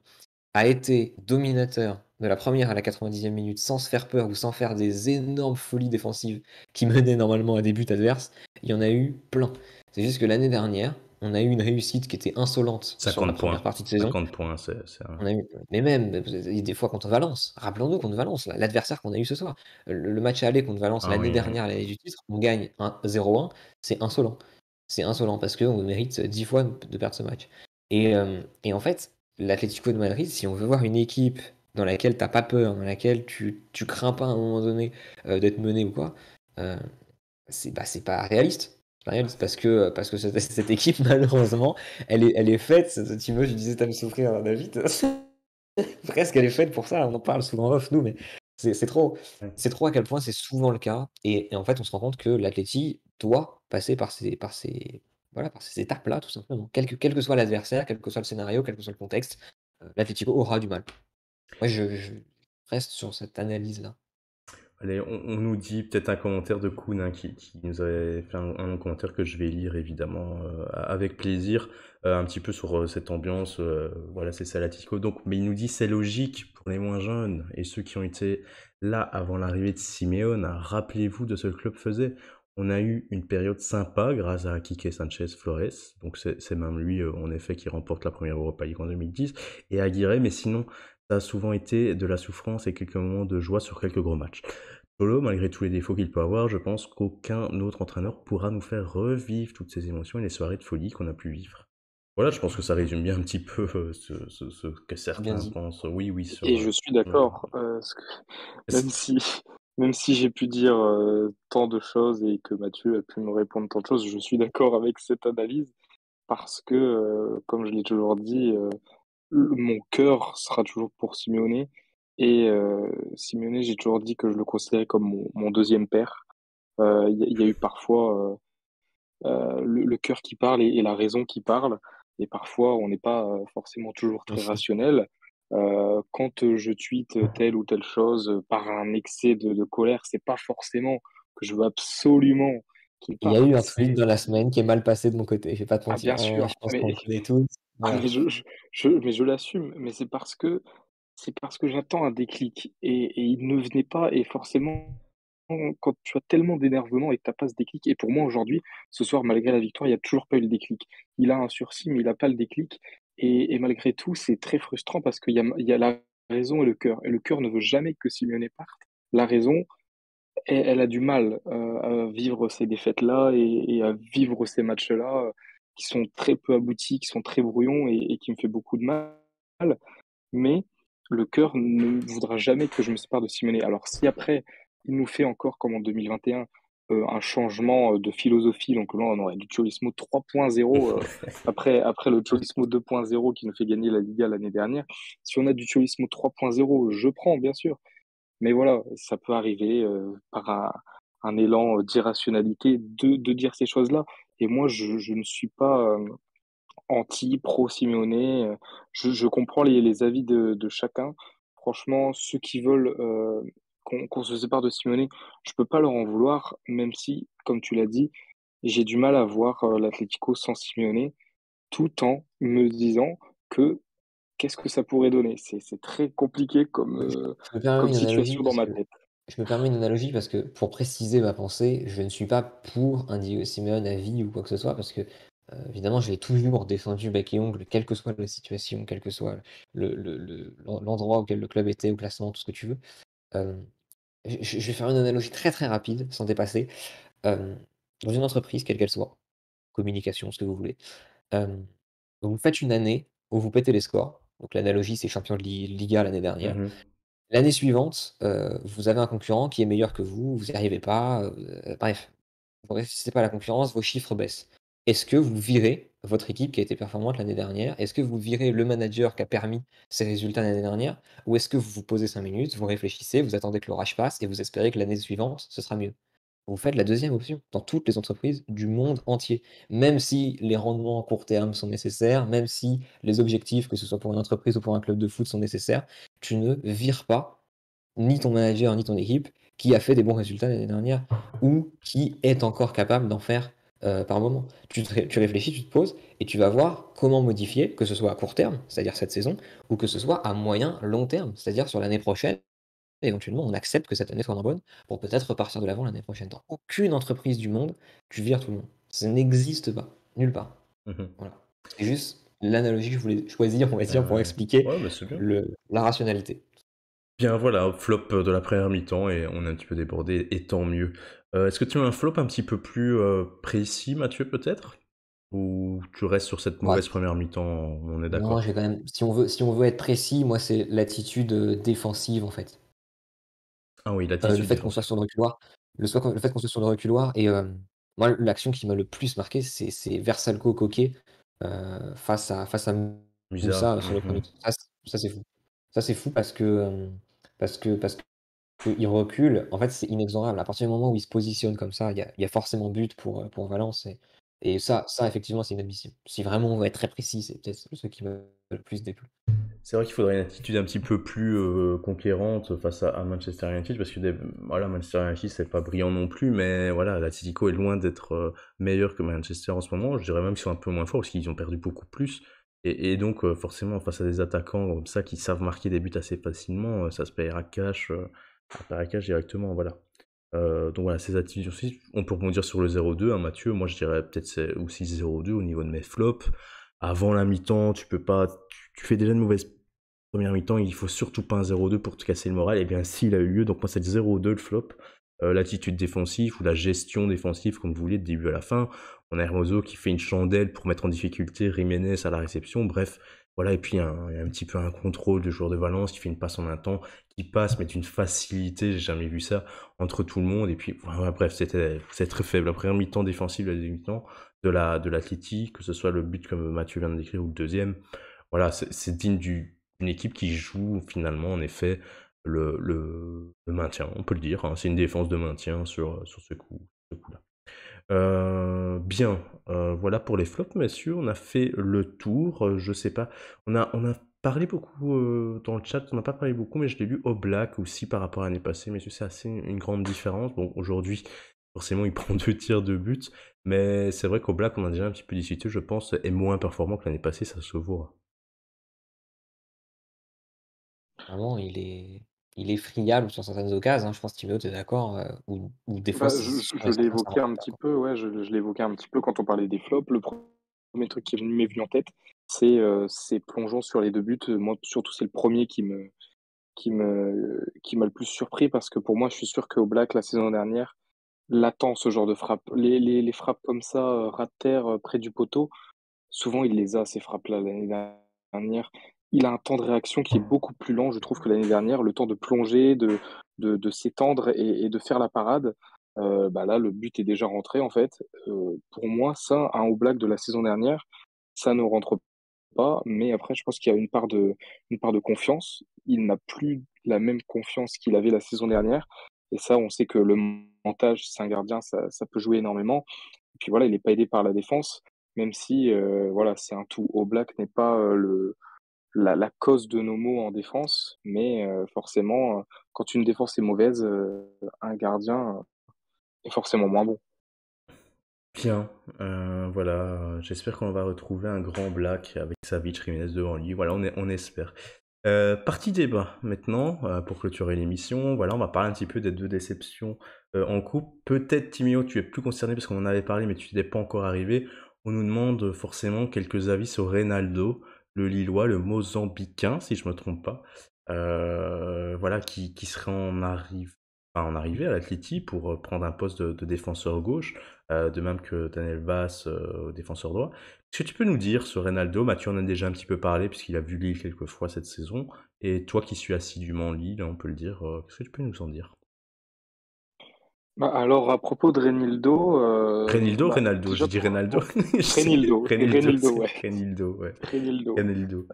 a été dominateur de la première à la 90e minute sans se faire peur ou sans faire des énormes folies défensives qui menaient normalement à des buts adverses, il y en a eu plein. C'est juste que l'année dernière, on a eu une réussite qui était insolente sur la 50 première points. partie de saison. 50 points, c'est un... On a eu, mais même des fois contre Valence. Rappelons-nous contre Valence, l'adversaire qu'on a eu ce soir. Le match aller contre Valence Ah l'année oui, dernière, l'année du titre, on gagne 0-1. C'est insolent. C'est insolent parce qu'on mérite 10 fois de perdre ce match. Et en fait, l'Atlético de Madrid, si on veut voir une équipe dans laquelle t'as pas peur, dans laquelle tu crains pas à un moment donné d'être mené ou quoi, euh, c'est pas réaliste. C'est pas réaliste parce que cette équipe, malheureusement, elle est faite. Cette image, je disais, t'as souffrir, David. Presque, elle est faite pour ça. On en parle souvent en off, nous, mais c'est trop. ouais. C'est trop à quel point c'est souvent le cas. Et en fait, on se rend compte que l'Atleti doit passer voilà, par ces étapes-là, tout simplement. Quel que soit l'adversaire, quel que soit le scénario, quel que soit le contexte, l'Atlético aura du mal. Moi, je reste sur cette analyse-là. Allez, on nous dit peut-être un commentaire de Koun hein, qui nous avait fait un long commentaire que je vais lire évidemment avec plaisir, un petit peu sur cette ambiance, voilà c'est Salatico. Donc, mais il nous dit c'est logique pour les moins jeunes et ceux qui ont été là avant l'arrivée de Simeone. Rappelez-vous de ce que le club faisait. On a eu une période sympa grâce à Quique Sanchez Flores, donc c'est même lui en effet qui remporte la première Europa League en 2010 et Aguirre, mais sinon ça a souvent été de la souffrance et quelques moments de joie sur quelques gros matchs. Cholo, malgré tous les défauts qu'il peut avoir, je pense qu'aucun autre entraîneur pourra nous faire revivre toutes ces émotions et les soirées de folie qu'on a pu vivre. Voilà, je pense que ça résume bien un petit peu ce que Bien certains dit. pensent. Oui, oui, sur... Et je suis d'accord, parce que même si, même si j'ai pu dire tant de choses et que Mathieu a pu me répondre tant de choses, je suis d'accord avec cette analyse parce que, comme je l'ai toujours dit, mon cœur sera toujours pour Simeone. Et Simeone, j'ai toujours dit que je le considérais comme mon deuxième père. Il y a eu parfois le cœur qui parle et la raison qui parle. Et parfois, on n'est pas forcément toujours très rationnel. Quand je tweete telle ou telle chose par un excès de colère, c'est pas forcément que je veux absolument qu'il Il y a parte. eu un tweet C'est dans la semaine qui est mal passé de mon côté, je vais pas te ah mentir. bien Je sûr, pense qu'on mais le connaît tous. ah, Voilà. mais je l'assume. Mais c'est parce que j'attends un déclic et il ne venait pas. Et forcément, quand tu as tellement d'énervement et que tu n'as pas ce déclic, et pour moi aujourd'hui, ce soir, malgré la victoire, il n'y a toujours pas eu le déclic. Il a un sursis, mais il n'a pas le déclic. Et malgré tout, c'est très frustrant parce qu'il y a la raison et le cœur. Et le cœur ne veut jamais que Simeone parte. La raison, elle a du mal à vivre ces défaites-là et à vivre ces matchs-là qui sont très peu aboutis, qui sont très brouillons et qui me fait beaucoup de mal. Mais le cœur ne voudra jamais que je me sépare de Simeone. Alors si après, il nous fait encore, comme en 2021, un changement de philosophie, donc là, on aurait du Cholismo 3.0 après le Cholismo 2.0 qui nous fait gagner la Liga l'année dernière. Si on a du Cholismo 3.0, je prends, bien sûr. Mais voilà, ça peut arriver par un élan d'irrationalité de dire ces choses-là. Et moi, je ne suis pas anti-pro Simeone. Je comprends les avis de chacun. Franchement, ceux qui veulent qu'on se sépare de Simeone, je peux pas leur en vouloir, même si, comme tu l'as dit, j'ai du mal à voir l'Atlético sans Simeone, tout en me disant que qu'est-ce que ça pourrait donner. C'est très compliqué comme, Je euh, je me permets comme une analogie situation dans parce ma que tête. pour préciser ma pensée, je ne suis pas pour un Diego Simeone à vie ou quoi que ce soit parce que évidemment, je l'ai toujours défendu bec et ongle, quelle que soit la situation, quel que soit l'endroit auquel le club était, au classement, tout ce que tu veux. Euh, je vais faire une analogie très très rapide, sans dépasser. Euh, Dans une entreprise, quelle qu'elle soit, communication, ce que vous voulez, euh, vous faites une année où vous pétez les scores. Donc l'analogie, c'est champion de Liga l'année dernière. Mhm. L'année suivante, vous avez un concurrent qui est meilleur que vous n'y arrivez pas, bref, vous ne réussissez pas à la concurrence, vos chiffres baissent. Est-ce que vous virez votre équipe qui a été performante l'année dernière? Est-ce que vous virez le manager qui a permis ces résultats l'année dernière? Ou est-ce que vous vous posez 5 minutes, vous réfléchissez, vous attendez que l'orage passe et vous espérez que l'année suivante, ce sera mieux? vous faites la deuxième option dans toutes les entreprises du monde entier. Même si les rendements à court terme sont nécessaires, même si les objectifs, que ce soit pour une entreprise ou pour un club de foot, sont nécessaires, tu ne vires pas ni ton manager ni ton équipe qui a fait des bons résultats l'année dernière ou qui est encore capable d'en faire par moment. Tu réfléchis, tu te poses et tu vas voir comment modifier, que ce soit à court terme, c'est-à-dire cette saison, ou que ce soit à moyen, long terme, c'est-à-dire sur l'année prochaine. Éventuellement, on accepte que cette année soit moins bonne pour peut-être repartir de l'avant l'année prochaine. Dans aucune entreprise du monde, tu vires tout le monde. Ça n'existe pas, nulle part. Mhm. Voilà. C'est juste l'analogie que je voulais choisir, on va dire, pour expliquer Ouais, mais c'est bien. la rationalité. Bien, voilà, flop de la première mi-temps et on est un petit peu débordé, et tant mieux. Est-ce que tu as un flop un petit peu plus précis, Mathieu, peut-être? Ou tu restes sur cette Ouais, mauvaise première mi-temps, on est non, d'accord? j'ai quand même. Si on veut être précis, moi, c'est l'attitude défensive, en fait. Ah oui, Le l'attitude fait qu'on soit défensive. sur le reculoir, le fait qu'on soit sur le reculoir et moi, l'action qui m'a le plus marqué, c'est Versalco Koké face à Bizarre. Moussa sur le premier. Ça, c'est fou. Ça, c'est fou parce qu'il recule. En fait, c'est inexorable. À partir du moment où il se positionne comme ça, il y a forcément but pour Valence. Et ça, effectivement, c'est inadmissible. Si vraiment on veut être très précis, c'est peut-être ce qui m'a le plus déplu. C'est vrai qu'il faudrait une attitude un petit peu plus conquérante face à Manchester United, parce que voilà, Manchester United c'est pas brillant non plus, mais voilà, l'Atlético est loin d'être meilleur que Manchester en ce moment. Je dirais même qu'ils sont un peu moins forts parce qu'ils ont perdu beaucoup plus. Et donc forcément face à des attaquants comme ça qui savent marquer des buts assez facilement, ça se paiera cash directement, voilà. Donc voilà, ces attitudes aussi. On peut rebondir sur le 0-2, hein, Mathieu. Moi je dirais peut-être c'est aussi 0-2 au niveau de mes flops. Avant la mi-temps, tu peux pas, tu fais déjà une mauvaise première mi-temps, il faut surtout pas un 0-2 pour te casser le moral. Et bien, s'il a eu lieu, donc moi, c'est le 0-2 le flop. L'attitude défensive ou la gestion défensive, comme vous voulez, de début à la fin. On a Hermoso qui fait une chandelle pour mettre en difficulté Jiménez à la réception. Bref, voilà. Et puis, il y a un petit peu un contrôle du joueur de Valence qui fait une passe en un temps, qui passe, mais d'une facilité, j'ai jamais vu ça, entre tout le monde. Et puis, voilà, bref, c'est très faible. La première mi-temps défensive, la deuxième mi-temps de l'Atleti, que ce soit le but comme Mathieu vient de décrire ou le deuxième. Voilà, c'est digne d'une équipe qui joue finalement en effet le maintien, on peut le dire, hein. C'est une défense de maintien sur ce coup-là. Bien, voilà pour les flops, messieurs, on a fait le tour. Je sais pas, on a parlé beaucoup dans le chat, on n'a pas parlé beaucoup, mais je l'ai lu au Black aussi par rapport à l'année passée, messieurs, c'est assez une grande différence. Bon, aujourd'hui, forcément, il prend 2 tirs de but, mais c'est vrai qu'au Black, on a déjà un petit peu discuté, je pense, est moins performant que l'année passée, ça se voit. Vraiment, il est friable sur certaines occasions, hein. Je pense, Timéo, tu es d'accord, ou des fois, Bah, c'est sûr et je l'ai certain, ça évoqué rentre un pas, petit quoi. peu, ouais, je l'ai évoqué un petit peu quand on parlait des flops. Le premier truc qui m'est venu en tête, c'est plongeon sur les deux buts. Moi, surtout, c'est le premier qui m'a le plus surpris parce que pour moi, je suis sûr qu'au Black, la saison dernière, l'attend ce genre de frappe. Les frappes comme ça, ras de terre, près du poteau, souvent, il les a, ces frappes-là, l'année dernière. Il a un temps de réaction qui est beaucoup plus lent, je trouve, que l'année dernière. Le temps de plonger, de s'étendre et de faire la parade. Bah là, le but est déjà rentré, en fait. Pour moi, ça, un Oblak de la saison dernière, ça ne rentre pas. Mais après, je pense qu'il y a une part de confiance. Il n'a plus la même confiance qu'il avait la saison dernière. Et ça, on sait que le montage, c'est un gardien, ça peut jouer énormément. Et puis voilà, il n'est pas aidé par la défense, même si voilà, c'est un tout. Oblak n'est pas la cause de nos maux en défense, mais forcément, quand une défense est mauvaise, un gardien est forcément moins bon. Bien, voilà, j'espère qu'on va retrouver un grand Black avec Savic, Jiménez devant lui. Voilà, on espère. Partie débat maintenant, pour clôturer l'émission. Voilà, on va parler un petit peu des 2 déceptions en coupe. Peut-être, Timéo, tu es plus concerné parce qu'on en avait parlé, mais tu n'es pas encore arrivé. On nous demande forcément quelques avis sur Reynaldo, le Lillois, le Mozambicain, si je me trompe pas. Voilà, qui serait en arrivée à l'Atleti pour prendre un poste de défenseur gauche, de même que Daniel Vass, défenseur droit. Est-ce que tu peux nous dire sur Reynaldo? Mathieu en a déjà un petit peu parlé puisqu'il a vu Lille quelques fois cette saison. Et toi qui suis assidûment Lille, on peut le dire, qu'est-ce que tu peux nous en dire? Bah, alors, à propos de Renildo, Renildo, bah, Reynaldo, j'ai déjà dit Reynaldo. Renildo, c'est Renildo, Renildo, c'est ouais, Renildo, ouais. Renildo. Renildo.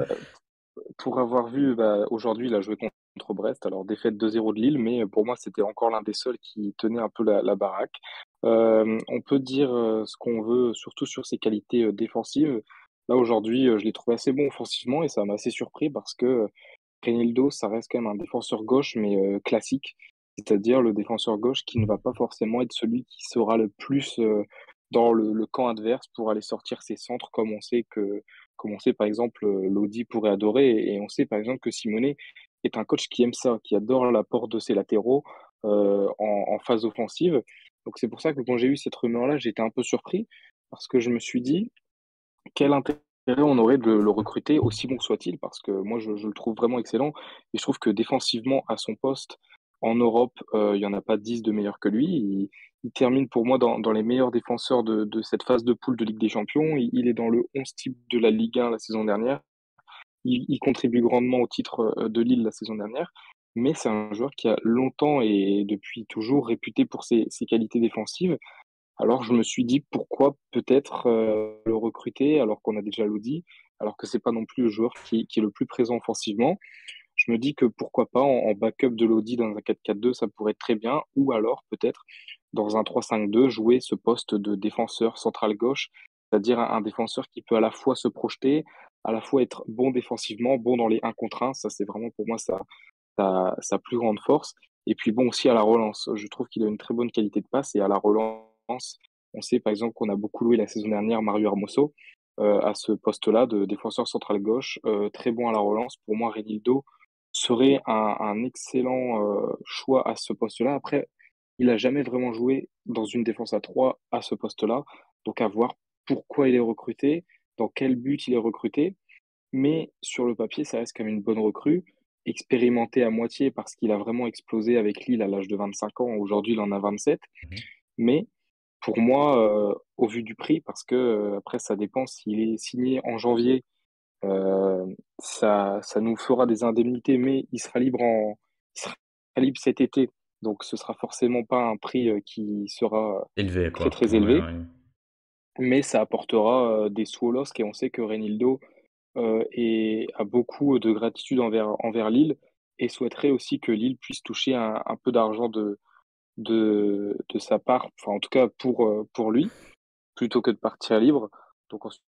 pour avoir vu, aujourd'hui, il a joué contre Brest, alors défaite 2-0 de Lille, mais pour moi, c'était encore l'un des seuls qui tenait un peu la baraque. On peut dire, ce qu'on veut, surtout sur ses qualités, défensives. Là, aujourd'hui, je l'ai trouvé assez bon offensivement et ça m'a assez surpris parce que, Reinildo, ça reste quand même un défenseur gauche, mais classique. C'est-à-dire le défenseur gauche qui ne va pas forcément être celui qui sera le plus dans le camp adverse pour aller sortir ses centres, comme on sait par exemple Lodi pourrait adorer, et on sait par exemple que Simone est un coach qui aime ça, qui adore l'apport de ses latéraux en phase offensive. Donc c'est pour ça que quand j'ai eu cette rumeur-là, j'étais un peu surpris parce que je me suis dit, quel intérêt on aurait de le recruter, aussi bon soit-il, parce que moi je le trouve vraiment excellent. Et je trouve que défensivement, à son poste, en Europe, il n'y en a pas 10 de meilleurs que lui. Il termine pour moi dans les meilleurs défenseurs de cette phase de poule de Ligue des Champions. Il est dans le 11 type de la Ligue 1 la saison dernière. Il contribue grandement au titre de Lille la saison dernière. Mais c'est un joueur qui a longtemps et depuis toujours réputé pour ses qualités défensives. Alors je me suis dit pourquoi peut-être le recruter alors qu'on a déjà Lodi, alors que c'est pas non plus le joueur qui est le plus présent offensivement. Je me dis que pourquoi pas en backup de Lodi dans un 4-4-2, ça pourrait être très bien, ou alors peut-être dans un 3-5-2 jouer ce poste de défenseur central gauche, c'est-à-dire un défenseur qui peut à la fois se projeter, à la fois être bon défensivement, bon dans les 1 contre 1. Ça c'est vraiment pour moi sa plus grande force. Et puis bon, aussi à la relance. Je trouve qu'il a une très bonne qualité de passe et à la relance, on sait par exemple qu'on a beaucoup loué la saison dernière Mario Hermoso à ce poste-là de défenseur central gauche, très bon à la relance. Pour moi, Renildo serait un excellent choix à ce poste-là. Après, il a jamais vraiment joué dans une défense à 3 à ce poste-là. Donc à voir pourquoi il est recruté, dans quel but il est recruté. Mais sur le papier, ça reste quand même une bonne recrue, expérimentée à moitié parce qu'il a vraiment explosé avec Lille à l'âge de 25 ans. Aujourd'hui, il en a 27. Mhm. Mais pour moi, au vu du prix, parce que après, ça dépend s'il est signé en janvier, ça nous fera des indemnités, mais il sera libre cet été. Donc, ce sera forcément pas un prix qui sera Élevé, très, quoi. très Ouais, élevé, ouais. mais ça apportera des sous au LOSC et on sait que Renildo et a beaucoup de gratitude envers Lille et souhaiterait aussi que Lille puisse toucher un peu d'argent de sa part, enfin en tout cas pour lui, plutôt que de partir libre. Donc ensuite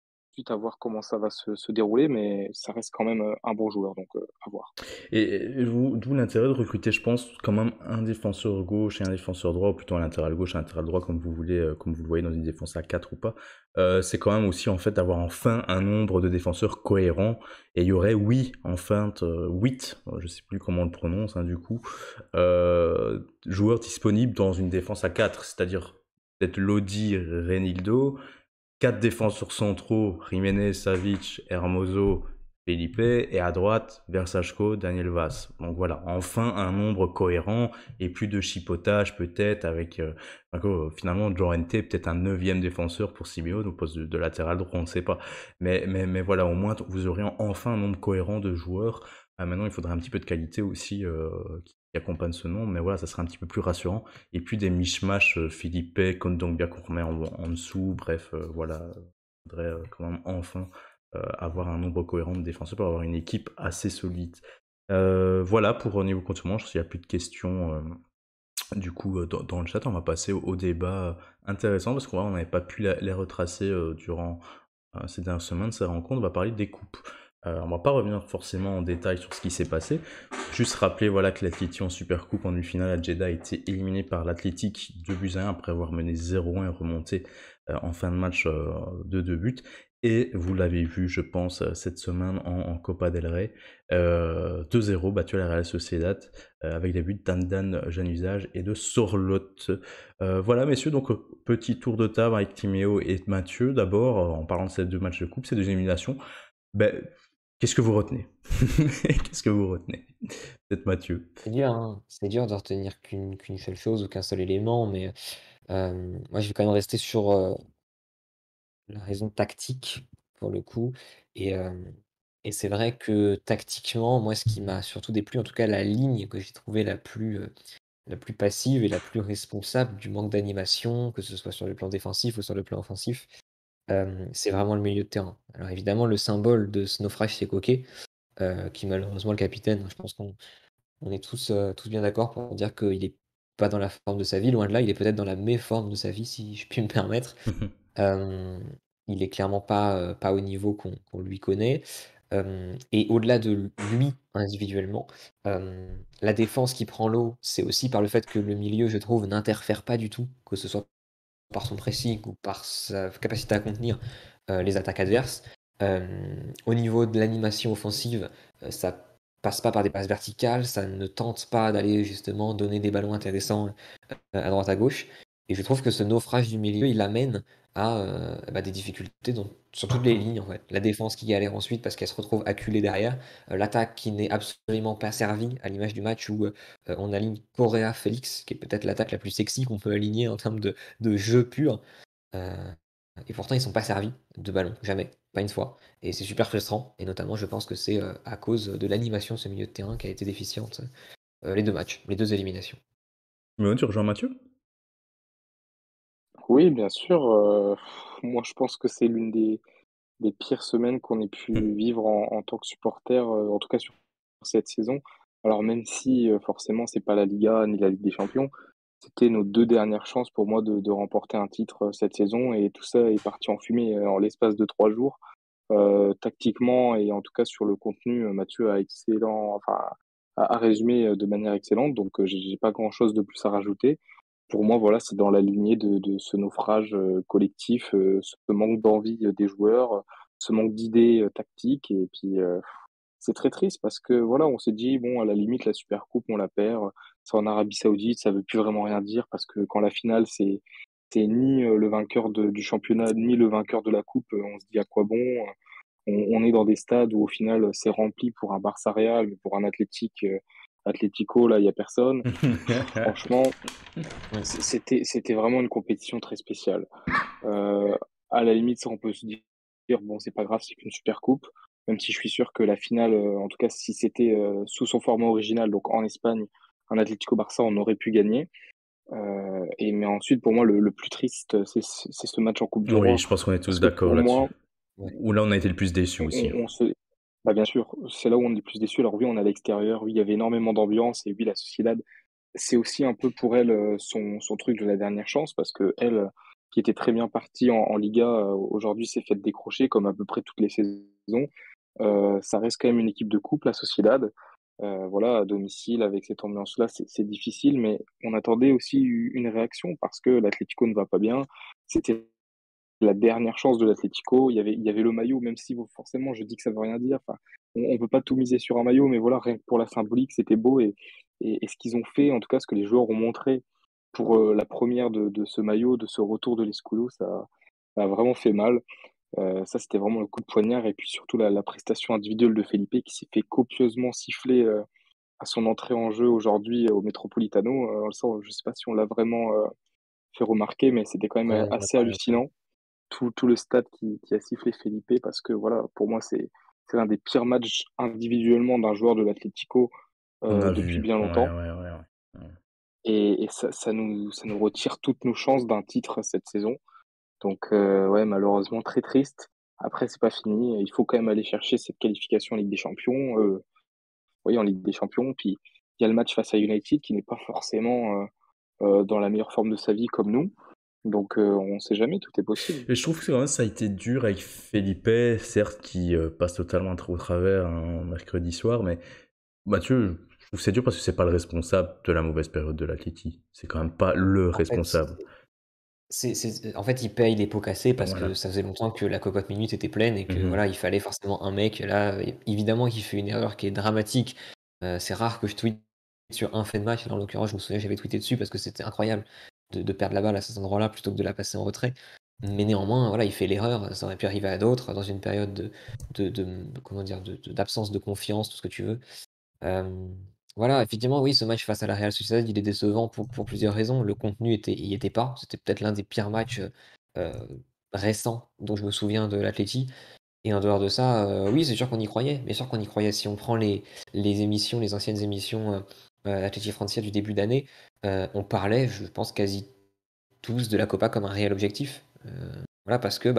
à voir comment ça va se dérouler, mais ça reste quand même un bon joueur, donc à voir. D'où l'intérêt de recruter, je pense, quand même un défenseur gauche et un défenseur droit, ou plutôt un latéral gauche et un latéral droit, comme vous voulez, comme vous le voyez dans une défense à 4 ou pas. C'est quand même aussi, en fait, d'avoir enfin un nombre de défenseurs cohérents. Et il y aurait, oui, enfin, 8, je sais plus comment on le prononce, hein, du coup, joueurs disponibles dans une défense à 4, c'est-à-dire peut-être Lodi, Renildo, 4 défenseurs centraux, Jiménez, Savic, Hermoso, Felipe, et à droite, Versachko, Daniel Vaz. Donc voilà, enfin un nombre cohérent, et plus de chipotage peut-être avec, finalement, Llorente, peut-être un 9e défenseur pour Simeone au poste de latéral droit, on ne sait pas. Mais voilà, au moins, vous aurez enfin un nombre cohérent de joueurs. Maintenant, il faudrait un petit peu de qualité aussi qui accompagne ce nom, mais voilà, ça serait un petit peu plus rassurant. Et puis des mishmash Philippe, Kondogbia qu'on remet en dessous, bref, voilà, il faudrait quand même enfin avoir un nombre cohérent de défenseurs pour avoir une équipe assez solide. Voilà pour au niveau compte manche, s'il n'y a plus de questions du coup dans le chat, on va passer au débat intéressant parce qu'on n'avait pas pu les retracer durant ces dernières semaines, ces rencontres. On va parler des coupes. On va pas revenir forcément en détail sur ce qui s'est passé. Juste rappeler voilà, que l'Atleti en Supercoupe en demi-finale à Jeddah a été éliminé par l'Athletic 2-1 après avoir mené 0-1 et remonté en fin de match de 2 buts. Et vous l'avez vu, je pense, cette semaine en Copa del Rey, 2-0 battu à la Real Sociedad avec des buts d'Andan Januzaj et de Sorloth. Voilà messieurs, donc petit tour de table avec Timéo et Mathieu. D'abord, en parlant de ces 2 matchs de coupe, ces 2 éliminations, ben, qu'est-ce que vous retenez? Qu'est-ce que vous retenez? Peut-être Mathieu. C'est dur, hein. C'est dur de retenir qu'une seule chose ou qu'un seul élément, mais moi, je vais quand même rester sur la raison tactique, pour le coup. Et, et c'est vrai que tactiquement, moi, ce qui m'a surtout déplu, en tout cas la ligne que j'ai trouvée la plus passive et la plus responsable du manque d'animation, que ce soit sur le plan défensif ou sur le plan offensif, c'est vraiment le milieu de terrain. Alors évidemment, le symbole de ce naufrage, c'est Koké. qui est malheureusement le capitaine. Je pense qu'on est tous bien d'accord pour dire qu'il est pas dans la forme de sa vie, loin de là, il est peut-être dans la méforme de sa vie, si je puis me permettre. Hem, il est clairement pas au niveau qu'on lui connaît. Et au-delà de lui individuellement, la défense qui prend l'eau, c'est aussi par le fait que le milieu, je trouve, n'interfère pas du tout, que ce soit par son pressing ou par sa capacité à contenir, les attaques adverses. Au niveau de l'animation offensive, ça passe pas par des passes verticales, ça ne tente pas d'aller justement donner des ballons intéressants, à droite à gauche. Et je trouve que ce naufrage du milieu, il amène à des difficultés sur toutes les lignes en fait. La défense qui galère ensuite parce qu'elle se retrouve acculée derrière, l'attaque qui n'est absolument pas servie, à l'image du match où on aligne Correa Félix, qui est peut-être l'attaque la plus sexy qu'on peut aligner en termes de jeu pur. Euh, et pourtant, ils sont pas servis de ballon, jamais, pas une fois. Et c'est super frustrant. Et notamment, je pense que c'est à cause de l'animation de ce milieu de terrain qui a été déficiente les deux matchs, les deux éliminations. Mais ouais, tu rejoins Mathieu? Oui, bien sûr. Moi, je pense que c'est l'une des pires semaines qu'on ait pu vivre en tant que supporter, en tout cas sur cette saison. Alors même si forcément c'est pas la Liga ni la Ligue des Champions, c'était nos deux dernières chances pour moi de remporter un titre cette saison et tout ça est parti en fumée en l'espace de 3 jours. Tactiquement et en tout cas sur le contenu, Mathieu a résumé de manière excellente, donc j'ai pas grand-chose de plus à rajouter. Pour moi, voilà, c'est dans la lignée de ce naufrage collectif, ce manque d'envie des joueurs, ce manque d'idées tactiques. Et puis, c'est très triste parce que voilà, on s'est dit, bon, à la limite, la Super Coupe, on la perd. C'est en Arabie Saoudite, ça veut plus vraiment rien dire parce que quand la finale, c'est ni le vainqueur du championnat, ni le vainqueur de la Coupe, on se dit à quoi bon. On est dans des stades où au final c'est rempli pour un Barça Real, mais pour un Atlético, là, il y a personne. Franchement, Ouais. c'était vraiment une compétition très spéciale. Euh, à la limite, ça, on peut se dire, bon, c'est pas grave, c'est qu'une super coupe. Même si je suis sûr que la finale, en tout cas, si c'était sous son format original, donc en Espagne, un Atlético Barça, on aurait pu gagner. Mais ensuite, pour moi, le plus triste, c'est ce match en Coupe du Oui, Roi. je pense qu'on est tous Parce que d'accord pour moi, là-dessus. Ouais. Où là, on a été le plus déçus aussi, hein. on se, bah, bien sûr, c'est là où on est le plus déçu. Alors oui, on est à l'extérieur, oui, il y avait énormément d'ambiance, et oui, la Sociedad, c'est aussi un peu pour elle son truc de la dernière chance, parce que elle, qui était très bien partie en Liga, aujourd'hui s'est faite décrocher, comme à peu près toutes les saisons. Ça reste quand même une équipe de coupe, la Sociedad. Voilà, à domicile, avec cette ambiance-là, c'est difficile, mais on attendait aussi une réaction, parce que l'Atlético ne va pas bien. C'était la dernière chance de l'Atlético. Il y avait le maillot, même si bon, forcément, je dis que ça veut rien dire. Enfin, on peut pas tout miser sur un maillot, mais voilà, rien que pour la symbolique, c'était beau. Et ce qu'ils ont fait, en tout cas, ce que les joueurs ont montré pour la première de ce maillot, de ce retour de l'Escudo, ça a vraiment fait mal. Ça, c'était vraiment le coup de poignard. Et puis surtout, la prestation individuelle de Felipe qui s'est fait copieusement siffler à son entrée en jeu aujourd'hui au Metropolitano. Ça, je sais pas si on l'a vraiment fait remarquer, mais c'était quand même Ouais, assez incroyable. hallucinant tout le stade qui a sifflé Felipe parce que voilà, pour moi, c'est l'un des pires matchs individuellement d'un joueur de l'Atlético On a depuis vu. bien Ouais, longtemps. ouais, ouais, ouais. Et ça nous retire toutes nos chances d'un titre cette saison. Donc, ouais, malheureusement, très triste. Après, c'est pas fini. Il faut quand même aller chercher cette qualification en Ligue des Champions. Oui, en Ligue des Champions. Puis, il y a le match face à United qui n'est pas forcément dans la meilleure forme de sa vie comme nous. Donc, on sait jamais, tout est possible. Et je trouve que quand même, ça a été dur avec Felipe, certes, qui passe totalement trop au travers un mercredi soir, mais Mathieu, je trouve que c'est dur parce que c'est pas le responsable de la mauvaise période de l'Atleti. C'est quand même pas le En fait, responsable. en fait, il paye les pots cassés parce que Voilà. ça faisait longtemps que la cocotte minute était pleine et que Mhm. voilà, il fallait forcément un mec. Là, évidemment, qu'il fait une erreur qui est dramatique. C'est rare que je tweete sur un fait de match. Là, en l'occurrence, je me souviens, j'avais tweeté dessus parce que c'était incroyable de perdre la balle à cet endroit-là plutôt que de la passer en retrait. Mais néanmoins, voilà, il fait l'erreur. Ça aurait pu arriver à d'autres dans une période comment dire, d'absence de confiance, tout ce que tu veux. Voilà, effectivement, oui, ce match face à la Real Sociedad, il est décevant pour plusieurs raisons. Le contenu y était pas. C'était peut-être l'un des pires matchs récents dont je me souviens de l'Atleti. Et en dehors de ça, oui, c'est sûr qu'on y croyait. Bien sûr qu'on y croyait. Si on prend les émissions, les anciennes émissions Atleti Francia du début d'année, on parlait, je pense, quasi tous de la Copa comme un réel objectif. Voilà, parce que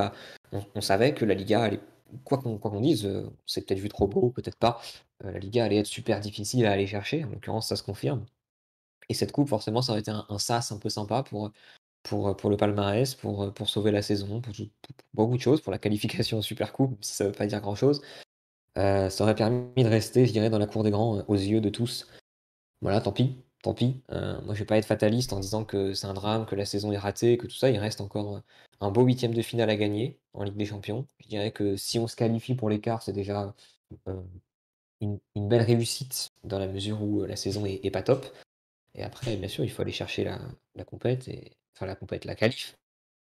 on savait que la Liga allait quoi qu'on dise, c'est peut-être vu trop beau, peut-être pas. La Liga allait être super difficile à aller chercher. En l'occurrence, ça se confirme. Et cette coupe, forcément, ça aurait été un sas un peu sympa pour le palmarès, pour sauver la saison, pour beaucoup de choses, pour la qualification en Super Coupe, même si ça veut pas dire grand-chose. Ça aurait permis de rester, je dirais, dans la cour des grands, aux yeux de tous. Voilà, tant pis, tant pis. Moi, je vais pas être fataliste en disant que c'est un drame, que la saison est ratée, que tout ça. Il reste encore, un beau huitième de finale à gagner en Ligue des Champions. Je dirais que si on se qualifie pour l'écart, c'est déjà, heu, une belle réussite dans la mesure où, la saison est pas top. Et après, bien sûr, il faut aller chercher la compète et enfin la compète, la qualif,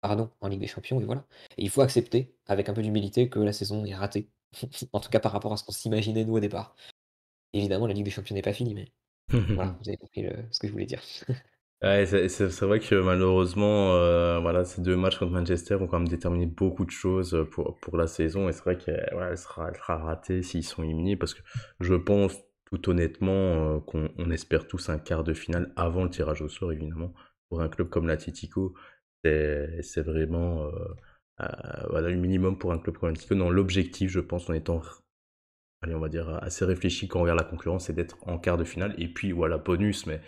pardon, en Ligue des Champions et voilà. Et il faut accepter, avec un peu d'humilité, que la saison est ratée. En tout cas par rapport à ce qu'on s'imaginait nous au départ. Évidemment, la Ligue des Champions n'est pas finie, mais voilà, vous avez compris ce que je voulais dire. Ouais, c'est vrai que malheureusement, voilà, ces deux matchs contre Manchester ont quand même déterminé beaucoup de choses pour la saison. Et c'est vrai qu'elle ouais, elle sera ratée s'ils sont éliminés. Parce que je pense, tout honnêtement, qu'on espère tous un quart de finale avant le tirage au sort, évidemment. Pour un club comme l'Atlético, c'est vraiment voilà, le minimum pour un club comme l'Atlético. Non, l'objectif, je pense, en étant allez, on va dire, assez réfléchi quand on regarde la concurrence, c'est d'être en quart de finale. Et puis voilà, bonus, mais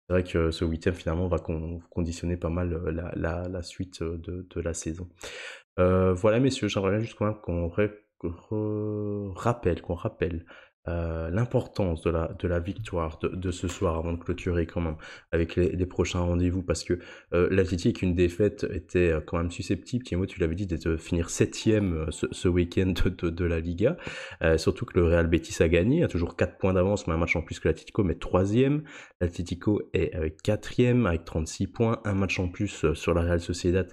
c'est vrai que ce huitième finalement va conditionner pas mal la suite de la saison. Voilà messieurs, j'aimerais bien juste quand même qu'on rappelle l'importance de la victoire de ce soir avant de clôturer quand même avec les prochains rendez-vous parce que l'Atleti avec une défaite était quand même susceptible, Thiemo tu l'avais dit, d'être finir septième ce week-end de la Liga, surtout que le Real Betis a gagné, a toujours 4 points d'avance, mais un match en plus que l'Atlético, mais troisième. L'Atlético est avec quatrième avec 36 points, un match en plus sur la Real Sociedad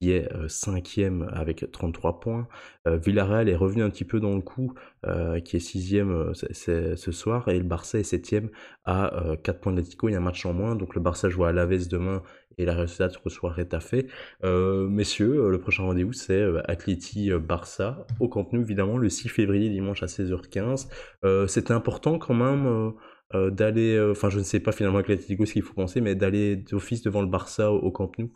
qui est cinquième avec 33 points. Villarreal est revenu un petit peu dans le coup, qui est sixième ce soir, et le Barça est septième à 4 points de l'Atlético, il y a un match en moins, donc le Barça joue à Alavés demain, et la Real Sociedad reçoit Retafe. Messieurs, le prochain rendez-vous c'est Atleti-Barça, au Camp Nou évidemment, le 6 février, dimanche à 16h15. C'était important quand même d'aller, enfin je ne sais pas finalement avec l'Atlético ce qu'il faut penser, mais d'aller d'office devant le Barça au Camp Nou.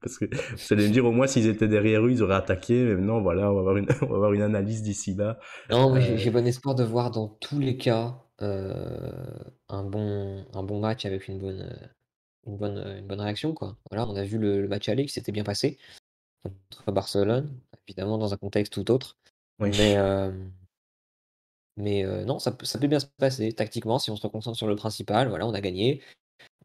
Parce que vous allez me dire, au moins, s'ils étaient derrière eux, ils auraient attaqué. Mais non, voilà, on va avoir une analyse d'ici là. Non, moi j'ai Euh, j'ai bon espoir de voir dans tous les cas, un bon match avec une bonne réaction, quoi. Voilà, on a vu le match aller qui s'était bien passé contre Barcelone, évidemment dans un contexte tout autre. oui. Mais, non, ça peut bien se passer tactiquement si on se concentre sur le principal. Voilà, on a gagné.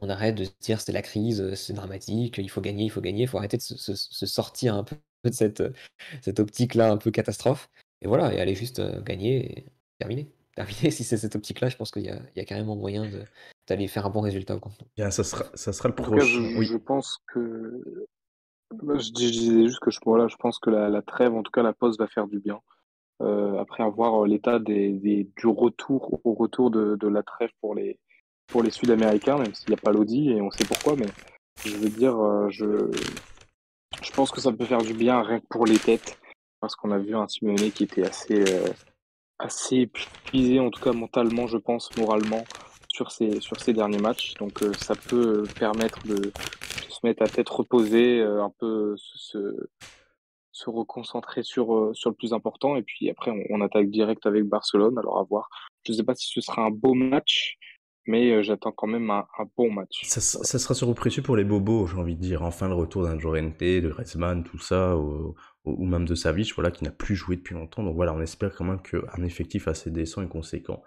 On arrête de se dire: «C'est la crise, c'est dramatique, il faut gagner, il faut gagner». Il faut arrêter de se sortir un peu de cette optique-là un peu catastrophe et voilà et aller juste, gagner et terminer. Terminer si c'est cette optique-là, je pense qu'il y a carrément moyen d'aller faire un bon résultat au contenu. Bien, ça sera le En tout cas, prochain. je Oui. pense que bah, je disais juste que voilà, je pense que la trêve, en tout cas la pause, va faire du bien. Après avoir l'état du retour au retour de la trêve pour les Sud-Américains, même s'il n'y a pas l'audi et on sait pourquoi, mais je veux dire, je pense que ça peut faire du bien rien que pour les têtes, parce qu'on a vu un Simeone qui était assez épuisé, en tout cas mentalement, je pense, moralement, sur ces derniers matchs. Donc ça peut permettre de se mettre à tête reposée, un peu se reconcentrer sur le plus important. Et puis après, on attaque direct avec Barcelone. Alors à voir. Je ne sais pas si ce sera un beau match, mais j'attends quand même un bon match. Voilà. Ça sera sur précieux pour les bobos, j'ai envie de dire. Enfin, le retour d'un Llorente, de Griezmann, tout ça, ou même de Savic, voilà, qui n'a plus joué depuis longtemps. Donc voilà, on espère quand même qu'un effectif assez décent et conséquent.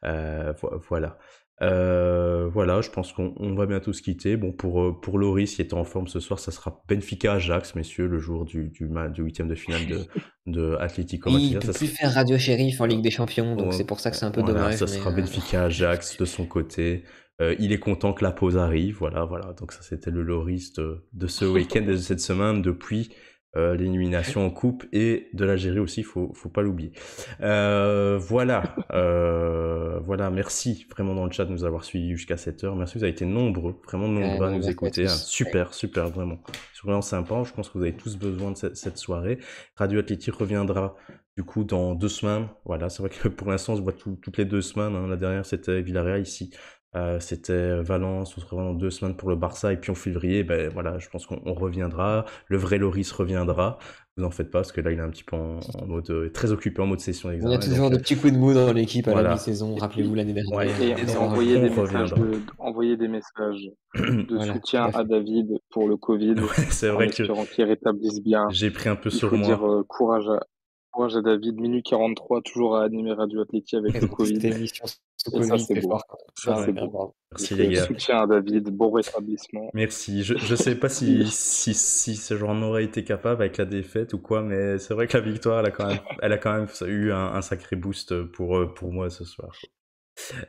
Voilà. Voilà, je pense qu'on va bientôt se quitter. Bon, pour Loris, qui était en forme ce soir, ça sera Benfica-Ajax, messieurs, le jour du huitième de finale de Atlético Oui, il Madrid. peut Ça plus sera, faire Radio Shérif en Ligue des Champions, donc c'est pour ça que c'est un peu voilà, dommage, ça mais sera Benfica-Ajax de son côté. Il est content que la pause arrive, voilà, voilà. Donc ça, c'était le Loris de ce week-end et de cette semaine depuis l'élimination en coupe et de l'Algérie aussi, faut pas l'oublier. Voilà, voilà, merci vraiment dans le chat de nous avoir suivis jusqu'à cette heure. Merci, vous avez été nombreux, vraiment nombreux à non, nous merci à écouter. Hein. tous. Super, super, vraiment. C'est vraiment sympa. Je pense que vous avez tous besoin de cette soirée. Radio Athlétique reviendra du coup dans 2 semaines. Voilà, c'est vrai que pour l'instant, on se voit toutes les 2 semaines. Hein. La dernière, c'était Villarreal ici. C'était Valence, on se revoit dans 2 semaines pour le Barça, et puis en février, ben voilà, je pense qu'on reviendra. Le vrai Loris reviendra. Vous en faites pas, parce que là, il est un petit peu en mode très occupé, en mode session Il y a d'examen. toujours des petits coups de mou dans l'équipe à la Voilà. mi-saison. Rappelez-vous l'année Ouais, dernière. Et, et et on, envoyer on des messages reviendra. envoyer des messages de Voilà, tout soutien à à fait. David pour le Covid, Ouais, c'est en vrai que espérant qu'il rétablisse bien. j'ai pris un peu Il sur faut dire moi. courage à David, minuit 43, toujours à animer Radio Athlétique avec le Présenter cette Covid. émission sous Et ça, Covid, c'est c'est beau. fort, quoi. Ça, Non, c'est ouais, beau. bravo. Merci les gars. Soutien à David, bon rétablissement. Merci. Je sais pas si ce genre aurait été capable avec la défaite ou quoi, mais c'est vrai que la victoire, elle a quand même eu un sacré boost pour moi ce soir.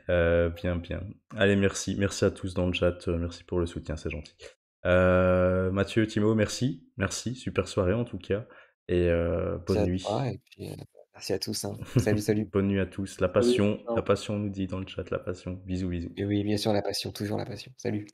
Bien, bien. Allez, merci. Merci à tous dans le chat. Merci pour le soutien, c'est gentil. Mathieu, Timo, merci. Merci. Super soirée en tout cas. Et bonne Merci à nuit. toi, et puis merci à tous, hein. Salut, salut. Bonne nuit à tous. La Salut, passion, ciao. la passion, on nous dit dans le chat, la passion. Bisous, bisous. Et oui, bien sûr, la passion, toujours la passion. Salut.